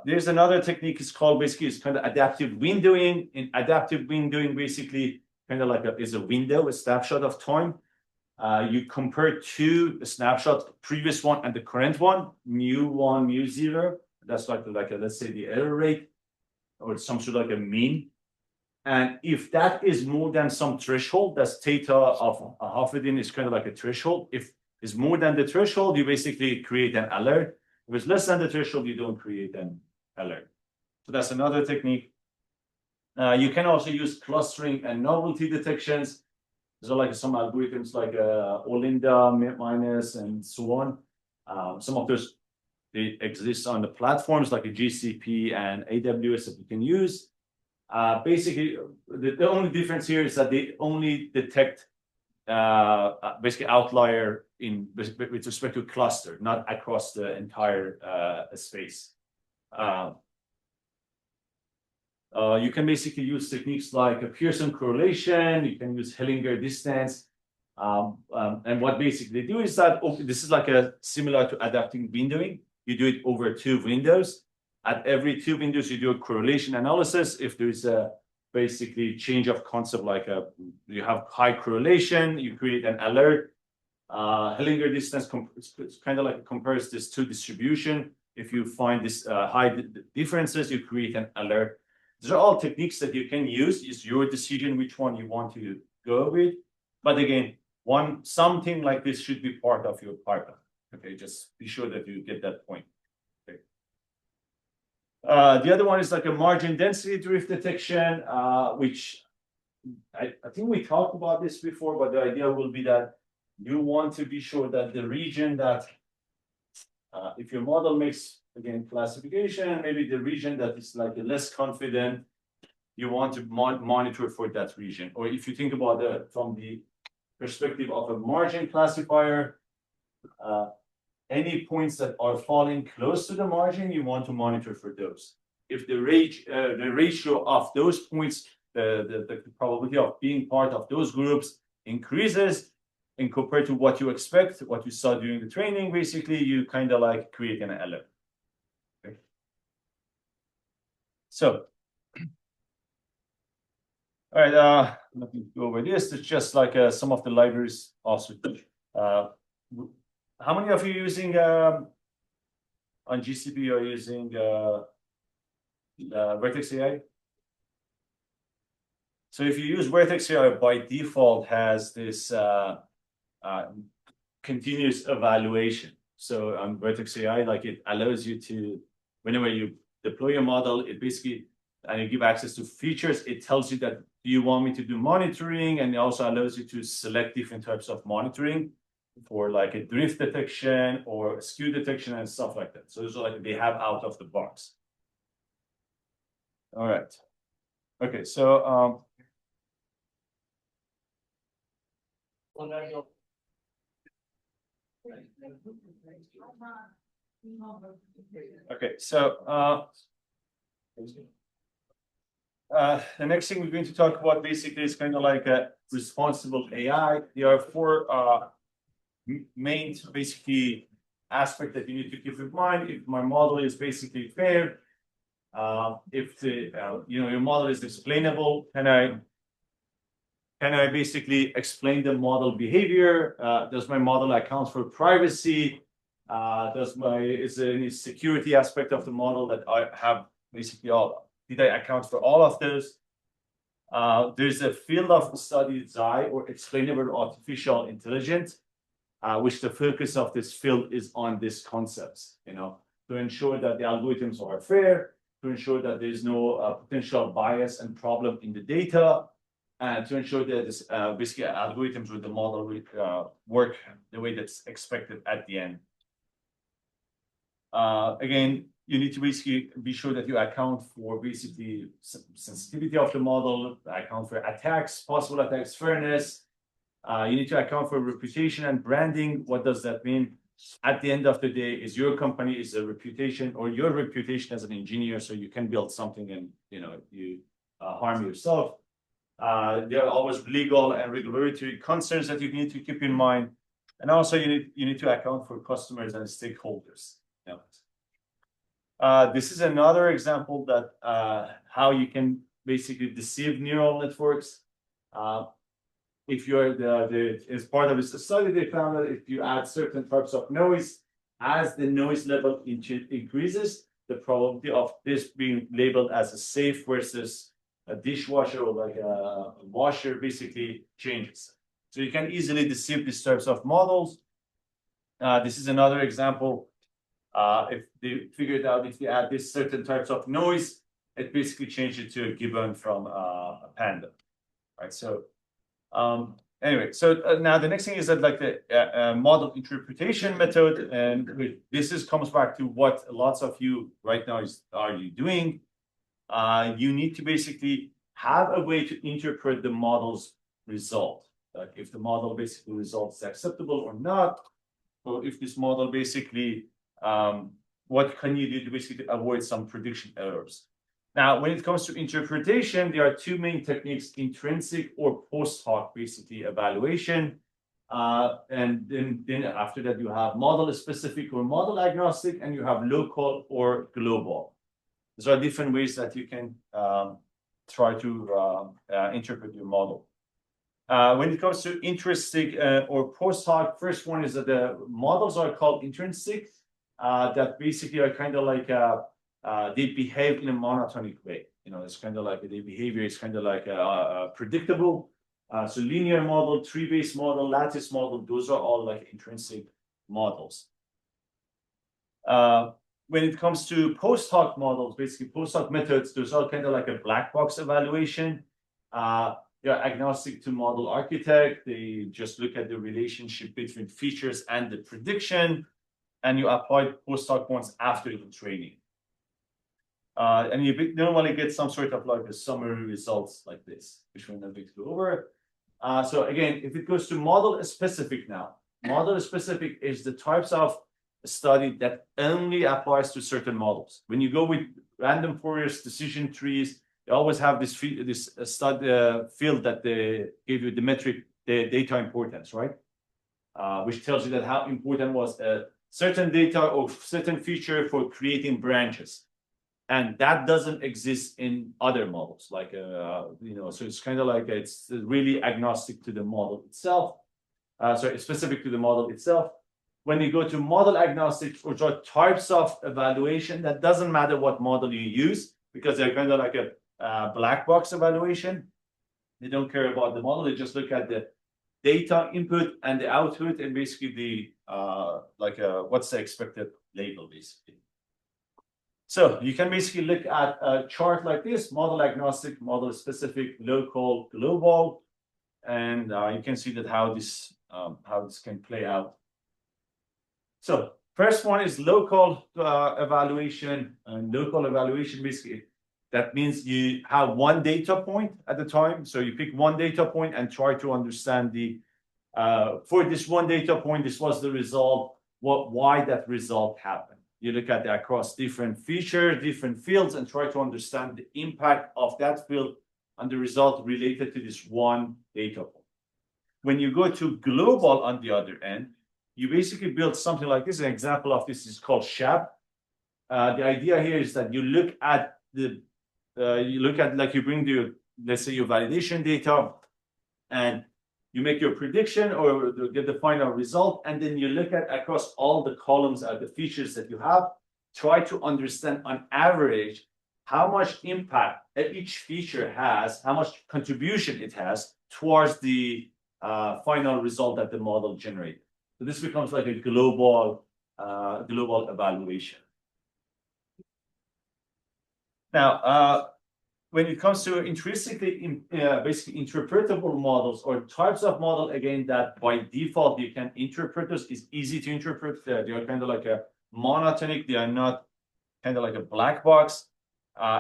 There's another technique, it's called basically, it's kind of adaptive windowing. In adaptive windowing, basically, kind of like is a window, a snapshot of time. You compare two snapshots, previous one and the current one, mu1, mu0. That's like let's say the error rate, or some sort of like a mean. And if that is more than some threshold, that's theta of a Hafidin is kind of like a threshold. If it's more than the threshold, you basically create an alert. If it's less than the threshold, you don't create an alert. So that's another technique. You can also use clustering and novelty detections. There's like some algorithms like Olinda, minus, and so on. Some of those, they exist on the platforms like a GCP and AWS that you can use. Basically, the only difference here is that they only detect basically outlier with respect to cluster, not across the entire space. You can basically use techniques like a Pearson correlation. You can use Hellinger distance. And what basically they do is that this is like similar to adapting windowing. You do it over two windows. At every two windows, you do a correlation analysis. If there's a basically change of concept, like you have high correlation, you create an alert. Hellinger distance kind of like compares this to distribution. If you find this high differences, you create an alert. These are all techniques that you can use. It's your decision which one you want to go with. But again, something like this should be part of your pipeline. Okay, just be sure that you get that point. Okay. The other one is like a margin density drift detection, which I think we talked about this before, but the idea will be that you want to be sure that the region that, if your model makes, again, classification, maybe the region that is like less confident, you want to monitor for that region. Or if you think about it from the perspective of a margin classifier, any points that are falling close to the margin, you want to monitor for those. If the ratio of those points, the probability of being part of those groups increases, and compared to what you expect, what you saw during the training, basically, you kind of like create an alert. Okay. So, all right, let me go over this. It's just like some of the libraries also. How many of you using on GCP are using Vertex AI? So if you use Vertex AI, by default has this continuous evaluation. So on Vertex AI, like it allows you to, whenever you deploy a model, it basically, and you give access to features, it tells you that do you want me to do monitoring, and it also allows you to select different types of monitoring for like a drift detection or skew detection and stuff like that. So those are like they have out of the box. All right. Okay, so okay, so the next thing we're going to talk about basically is kind of like a responsible AI. There are four main basically aspect that you need to keep in mind. If my model is basically fair, if the your model is explainable, can I basically explain the model behavior? Does my model account for privacy? Is there any security aspect of the model that I have basically did I account for all of those? There's a field of study, XI, or explainable artificial intelligence, which the focus of this field is on these concepts, to ensure that the algorithms are fair, to ensure that there's no potential bias and problem in the data, and to ensure that this basically algorithms with the model will work the way that's expected at the end. Again, you need to basically be sure that you account for basically sensitivity of the model, account for attacks, possible attacks, fairness. You need to account for reputation and branding. What does that mean? At the end of the day, is your company is a reputation or your reputation as an engineer, so you can build something and you harm yourself. There are always legal and regulatory concerns that you need to keep in mind, and also you need to account for customers and stakeholders. This is another example that how you can basically deceive neural networks. If you're as part of this study, they found that if you add certain types of noise, as the noise level increases, the probability of this being labeled as a safe versus a dishwasher or like a washer basically changes. So you can easily deceive these types of models. This is another example. If they figured out if you add this certain types of noise, it basically changes it to a gibbon from a panda, right? So anyway, so now the next thing is that like the model interpretation method, and this comes back to what lots of you right now are you doing. You need to basically have a way to interpret the model's result. Like if the model basically results is acceptable or not, or if this model basically, what can you do to basically avoid some prediction errors? Now, when it comes to interpretation, there are two main techniques: intrinsic or post hoc, basically evaluation. And then after that, you have model specific or model agnostic, and you have local or global. There are different ways that you can try to interpret your model. When it comes to intrinsic or post hoc, first one is that the models are called intrinsic, that basically are kind of like they behave in a monotonic way. It's kind of like the behavior is kind of like predictable. So linear model, tree-based model, lattice model, those are all like intrinsic models. When it comes to post hoc models, basically post hoc methods, those are kind of like a black box evaluation. They're agnostic to model architect. They just look at the relationship between features and the prediction, and you apply post hoc ones after the training. And you normally get some sort of like a summary results like this, which we're not going to go over. So again, if it goes to model specific now, model specific is the types of study that only applies to certain models. When you go with random forest decision trees, they always have this field that they give you the metric, the data importance, right? Which tells you that how important was a certain data or certain feature for creating branches. And that doesn't exist in other models, like, so it's kind of like it's really agnostic to the model itself. So it's specific to the model itself. When you go to model agnostic, which are types of evaluation, that doesn't matter what model you use, because they're kind of like a black box evaluation. They don't care about the model. They just look at the data input and the output, and basically what's the expected label, basically. So you can basically look at a chart like this: model agnostic, model specific, local, global, and you can see that how this can play out. So first one is local evaluation, and local evaluation basically that means you have one data point at a time. So you pick one data point and try to understand for this one data point, this was the result, why that result happened. You look at across different features, different fields, and try to understand the impact of that field on the result related to this one data point. When you go to global on the other end, you basically build something like this. An example of this is called SHAP. The idea here is that you look at like you bring let's say your validation data, and you make your prediction or get the final result, and then you look at across all the columns of the features that you have, try to understand on average how much impact each feature has, how much contribution it has towards the final result that the model generated. So this becomes like a global evaluation. Now, when it comes to intrinsically basically interpretable models or types of model, again, that by default you can interpret those, is easy to interpret. They are kind of like a monotonic. They are not kind of like a black box.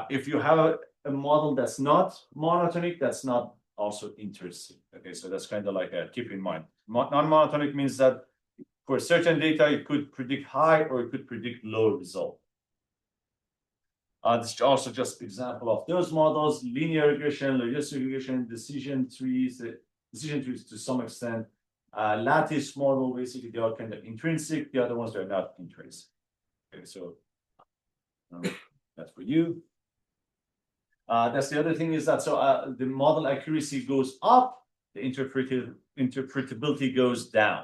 If you have a model that's not monotonic, that's not also interesting. Okay, so that's kind of like a keep in mind. Non-monotonic means that for certain data, it could predict high or it could predict low result. This is also just example of those models: linear regression, logistic regression, decision trees to some extent. Lattice model, basically, they are kind of intrinsic. The other ones are not intrinsic. Okay, so that's for you. That's the other thing is that the model accuracy goes up, the interpretability goes down,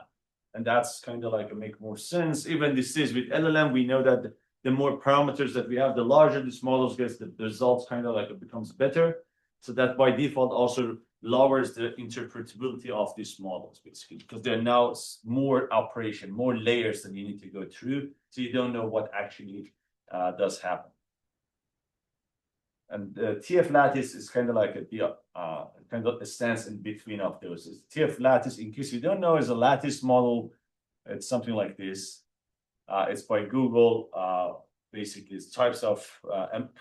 and that's kind of like make more sense. Even this is with LLM, we know that the more parameters that we have, the larger this models gets, the results kind of like it becomes better. So that by default also lowers the interpretability of these models, basically, because they're now more operation, more layers that you need to go through, so you don't know what actually does happen. And TF lattice is kind of like kind of stands in between of those. TF lattice, in case you don't know, is a lattice model. It's something like this. It's by Google. Basically, it's types of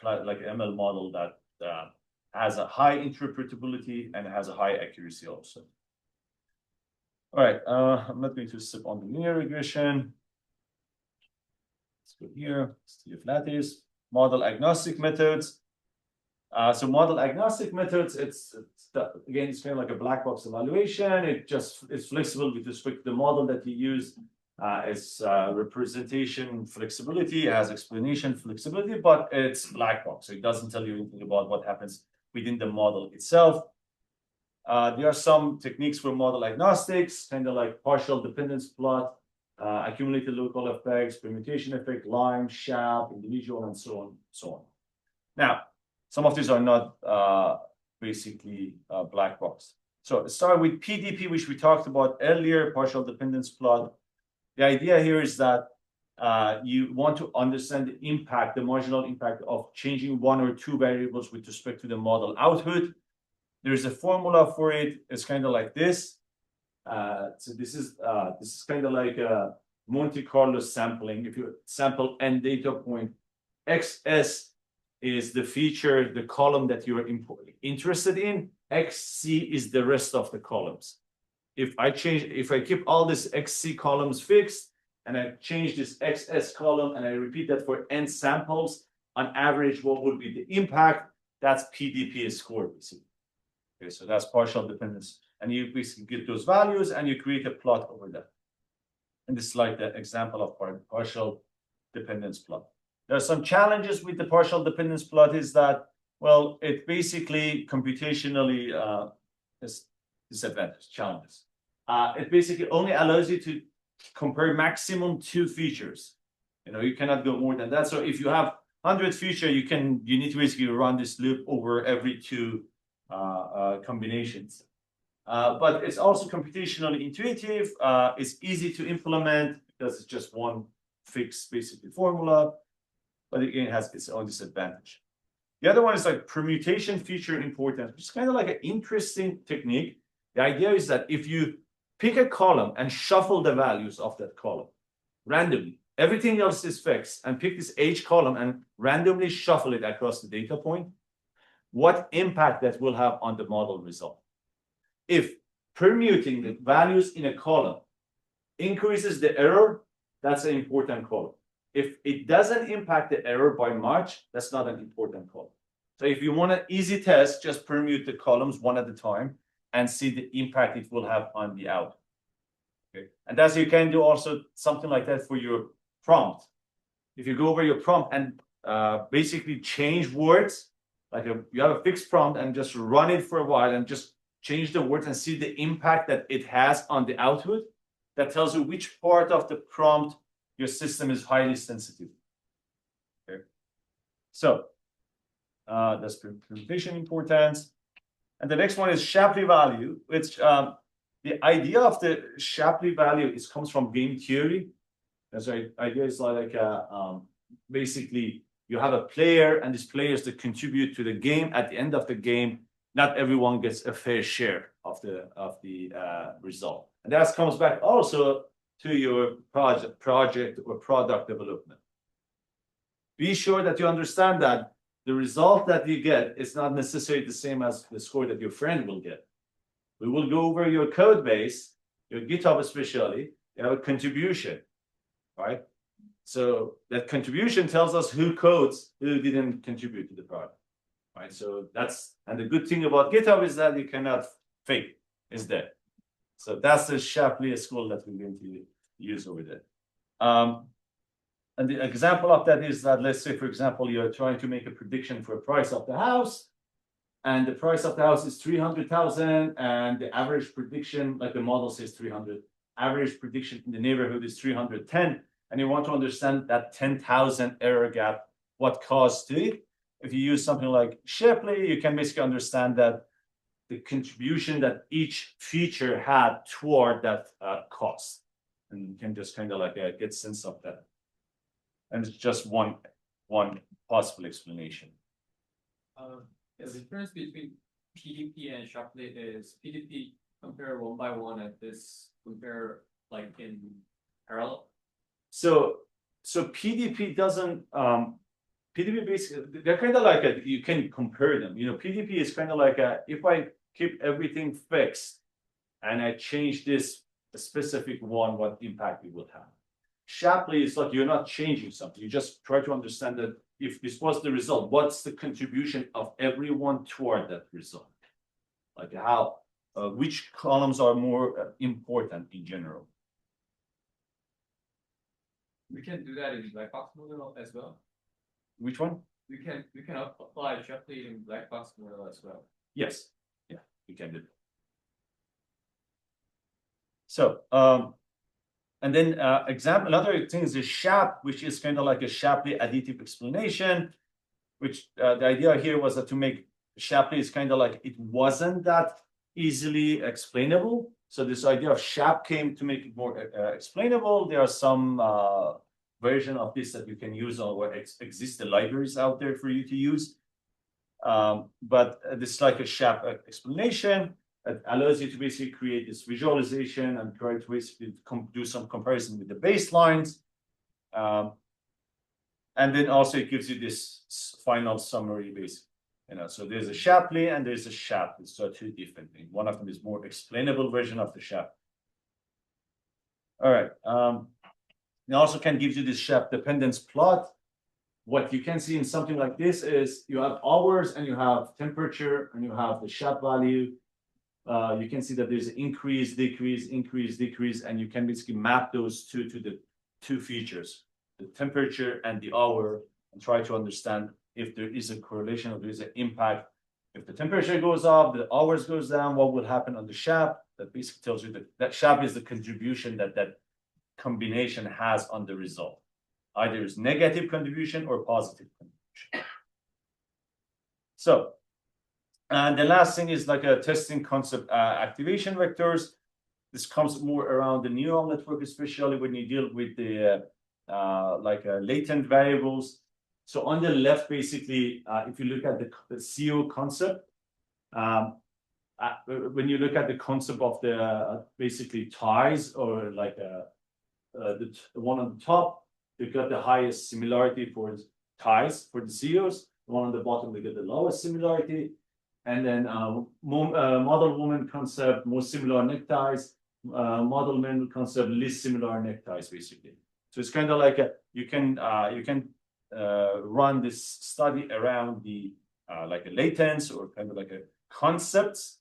like ML model that has a high interpretability and has a high accuracy also. All right, I'm not going to step on the linear regression. Let's go here. TF lattice, model agnostic methods. So model agnostic methods, again, it's kind of like a black box evaluation. It's flexible with respect to the model that you use. It's representation flexibility, it has explanation flexibility, but it's black box. So it doesn't tell you anything about what happens within the model itself. There are some techniques for model agnostics, kind of like partial dependence plot, accumulated local effects, permutation effect, line, shape, individual, and so on, so on. Now, some of these are not basically black box. So let's start with PDP, which we talked about earlier, partial dependence plot. The idea here is that you want to understand the impact, the marginal impact of changing one or two variables with respect to the model output. There's a formula for it. It's kind of like this. So this is kind of like a Monte Carlo sampling. If you sample n data point, XS is the feature, the column that you're interested in. XC is the rest of the columns. If I keep all these XC columns fixed and I change this XS column and I repeat that for n samples, on average, what would be the impact? That's PDP score, basically. Okay, so that's partial dependence. And you basically get those values and you create a plot over that. And this is like the example of partial dependence plot. There are some challenges with the partial dependence plot is that, well, it basically computationally has disadvantages, challenges. It basically only allows you to compare maximum 2 features. You cannot go more than that. So if you have 100 features, you need to basically run this loop over every 2 combinations. But it's also computationally intuitive. It's easy to implement because it's just one fixed basically formula. But again, it has its own disadvantage. The other one is like permutation feature importance, which is kind of like an interesting technique. The idea is that if you pick a column and shuffle the values of that column randomly, everything else is fixed, and pick this H column and randomly shuffle it across the data point, what impact that will have on the model result? If permuting the values in a column increases the error, that's an important column. If it doesn't impact the error by much, that's not an important column. So if you want an easy test, just permute the columns one at a time and see the impact it will have on the output. Okay, and that's you can do also something like that for your prompt. If you go over your prompt and basically change words, like you have a fixed prompt and just run it for a while and just change the words and see the impact that it has on the output, that tells you which part of the prompt your system is highly sensitive. Okay, so that's permutation importance. And the next one is Shapley value, which the idea of the Shapley value comes from game theory. That's the idea is like basically you have a player and these players that contribute to the game. At the end of the game, not everyone gets a fair share of the result. And that comes back also to your project or product development. be sure that you understand that the result that you get is not necessarily the same as the score that your friend will get. We will go over your code base, your GitHub especially, you have a contribution, right? So that contribution tells us who codes, who didn't contribute to the project, right? So that's, and the good thing about GitHub is that you cannot fake, it's there. So that's the Shapley school that we're going to use over there. And the example of that is that, let's say, for example, you're trying to make a prediction for a price of the house, and the price of the house is 300,000, and the average prediction, like the model says 300, average prediction in the neighborhood is 310, and you want to understand that 10,000 error gap, what caused it. If you use something like Shapley, you can basically understand that the contribution that each feature had toward that cost, and you can just kind of like get sense of that. And it's just one possible explanation. The difference between PDP and Shapley is PDP compare one by one, and this compare like in parallel. So PDP doesn't PDP basically, they're kind of like you can compare them. You know, PDP is kind of like if I keep everything fixed and I change this specific one, what impact it will have. Shapley is like you're not changing something. You just try to understand that if this was the result, what's the contribution of everyone toward that result? Like how, which columns are more important in general? We can do that in black box model as well. Which one? We can apply Shapley in black box model as well. Yes, yeah, we can do that. So, and then another thing is a SHAP, which is kind of like a Shapley additive explanation, which the idea here was that to make Shapley is kind of like it wasn't that easily explainable. So this idea of SHAP came to make it more explainable. There are some version of this that you can use or what exist the libraries out there for you to use. But this is like a SHAP explanation. It allows you to basically create this visualization and try to basically do some comparison with the baselines. And then also it gives you this final summary basically. You know, so there's a Shapley and there's a SHAP. It's two different things. One of them is more explainable version of the SHAP. All right. It also can give you this SHAP dependence plot. What you can see in something like this is you have hours and you have temperature and you have the SHAP value. You can see that there's increase, decrease, increase, decrease, and you can basically map those two to the two features, the temperature and the hour, and try to understand if there is a correlation or there is an impact. If the temperature goes up, the hours goes down, what will happen on the SHAP? That basically tells you that that SHAP is the contribution that that combination has on the result. Either is negative contribution or positive contribution. So, and the last thing is like a testing concept activation vectors. This comes more around the neural network, especially when you deal with the latent variables. So on the left, basically, if you look at the CO concept, when you look at the concept of the basically ties or like the one on the top, you've got the highest similarity for ties for the COs. The one on the bottom, they get the lowest similarity. And then model woman concept, more similar neckties. Model men concept, least similar neckties, basically. So it's kind of like you can run this study around the like a latence or kind of like a concepts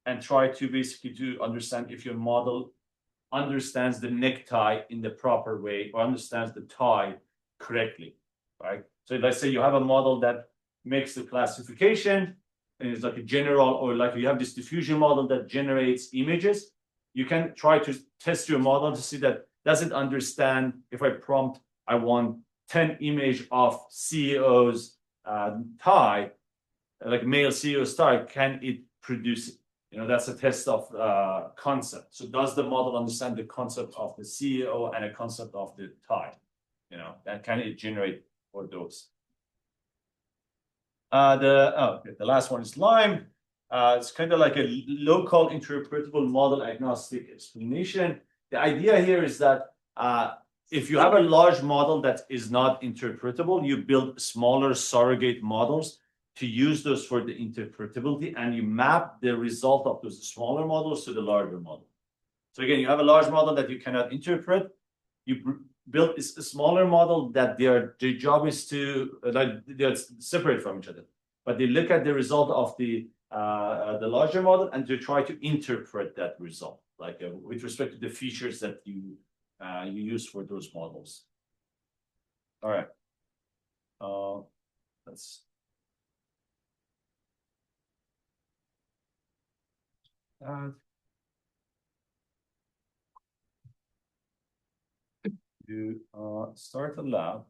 and try to basically to understand if your model understands the necktie in the proper way or understands the tie correctly, right? So let's say you have a model that makes the classification and it's like a general, or like you have this diffusion model that generates images. You can try to test your model to see that does it understand if I prompt, I want 10 image of CEO's tie, like male CEO's tie, can it produce it? You know, that's a test of concept. So does the model understand the concept of the CEO and a concept of the tie? You know, and can it generate for those? The last one is LIME. It's kind of like a local interpretable model agnostic explanation. The idea here is that if you have a large model that is not interpretable, you build smaller surrogate models to use those for the interpretability, and you map the result of those smaller models to the larger model. So again, you have a large model that you cannot interpret. You build a smaller model that their job is to like they're separate from each other, but they look at the result of the larger model and to try to interpret that result, like with respect to the features that you use for those models. All right. Let's. You start a lab.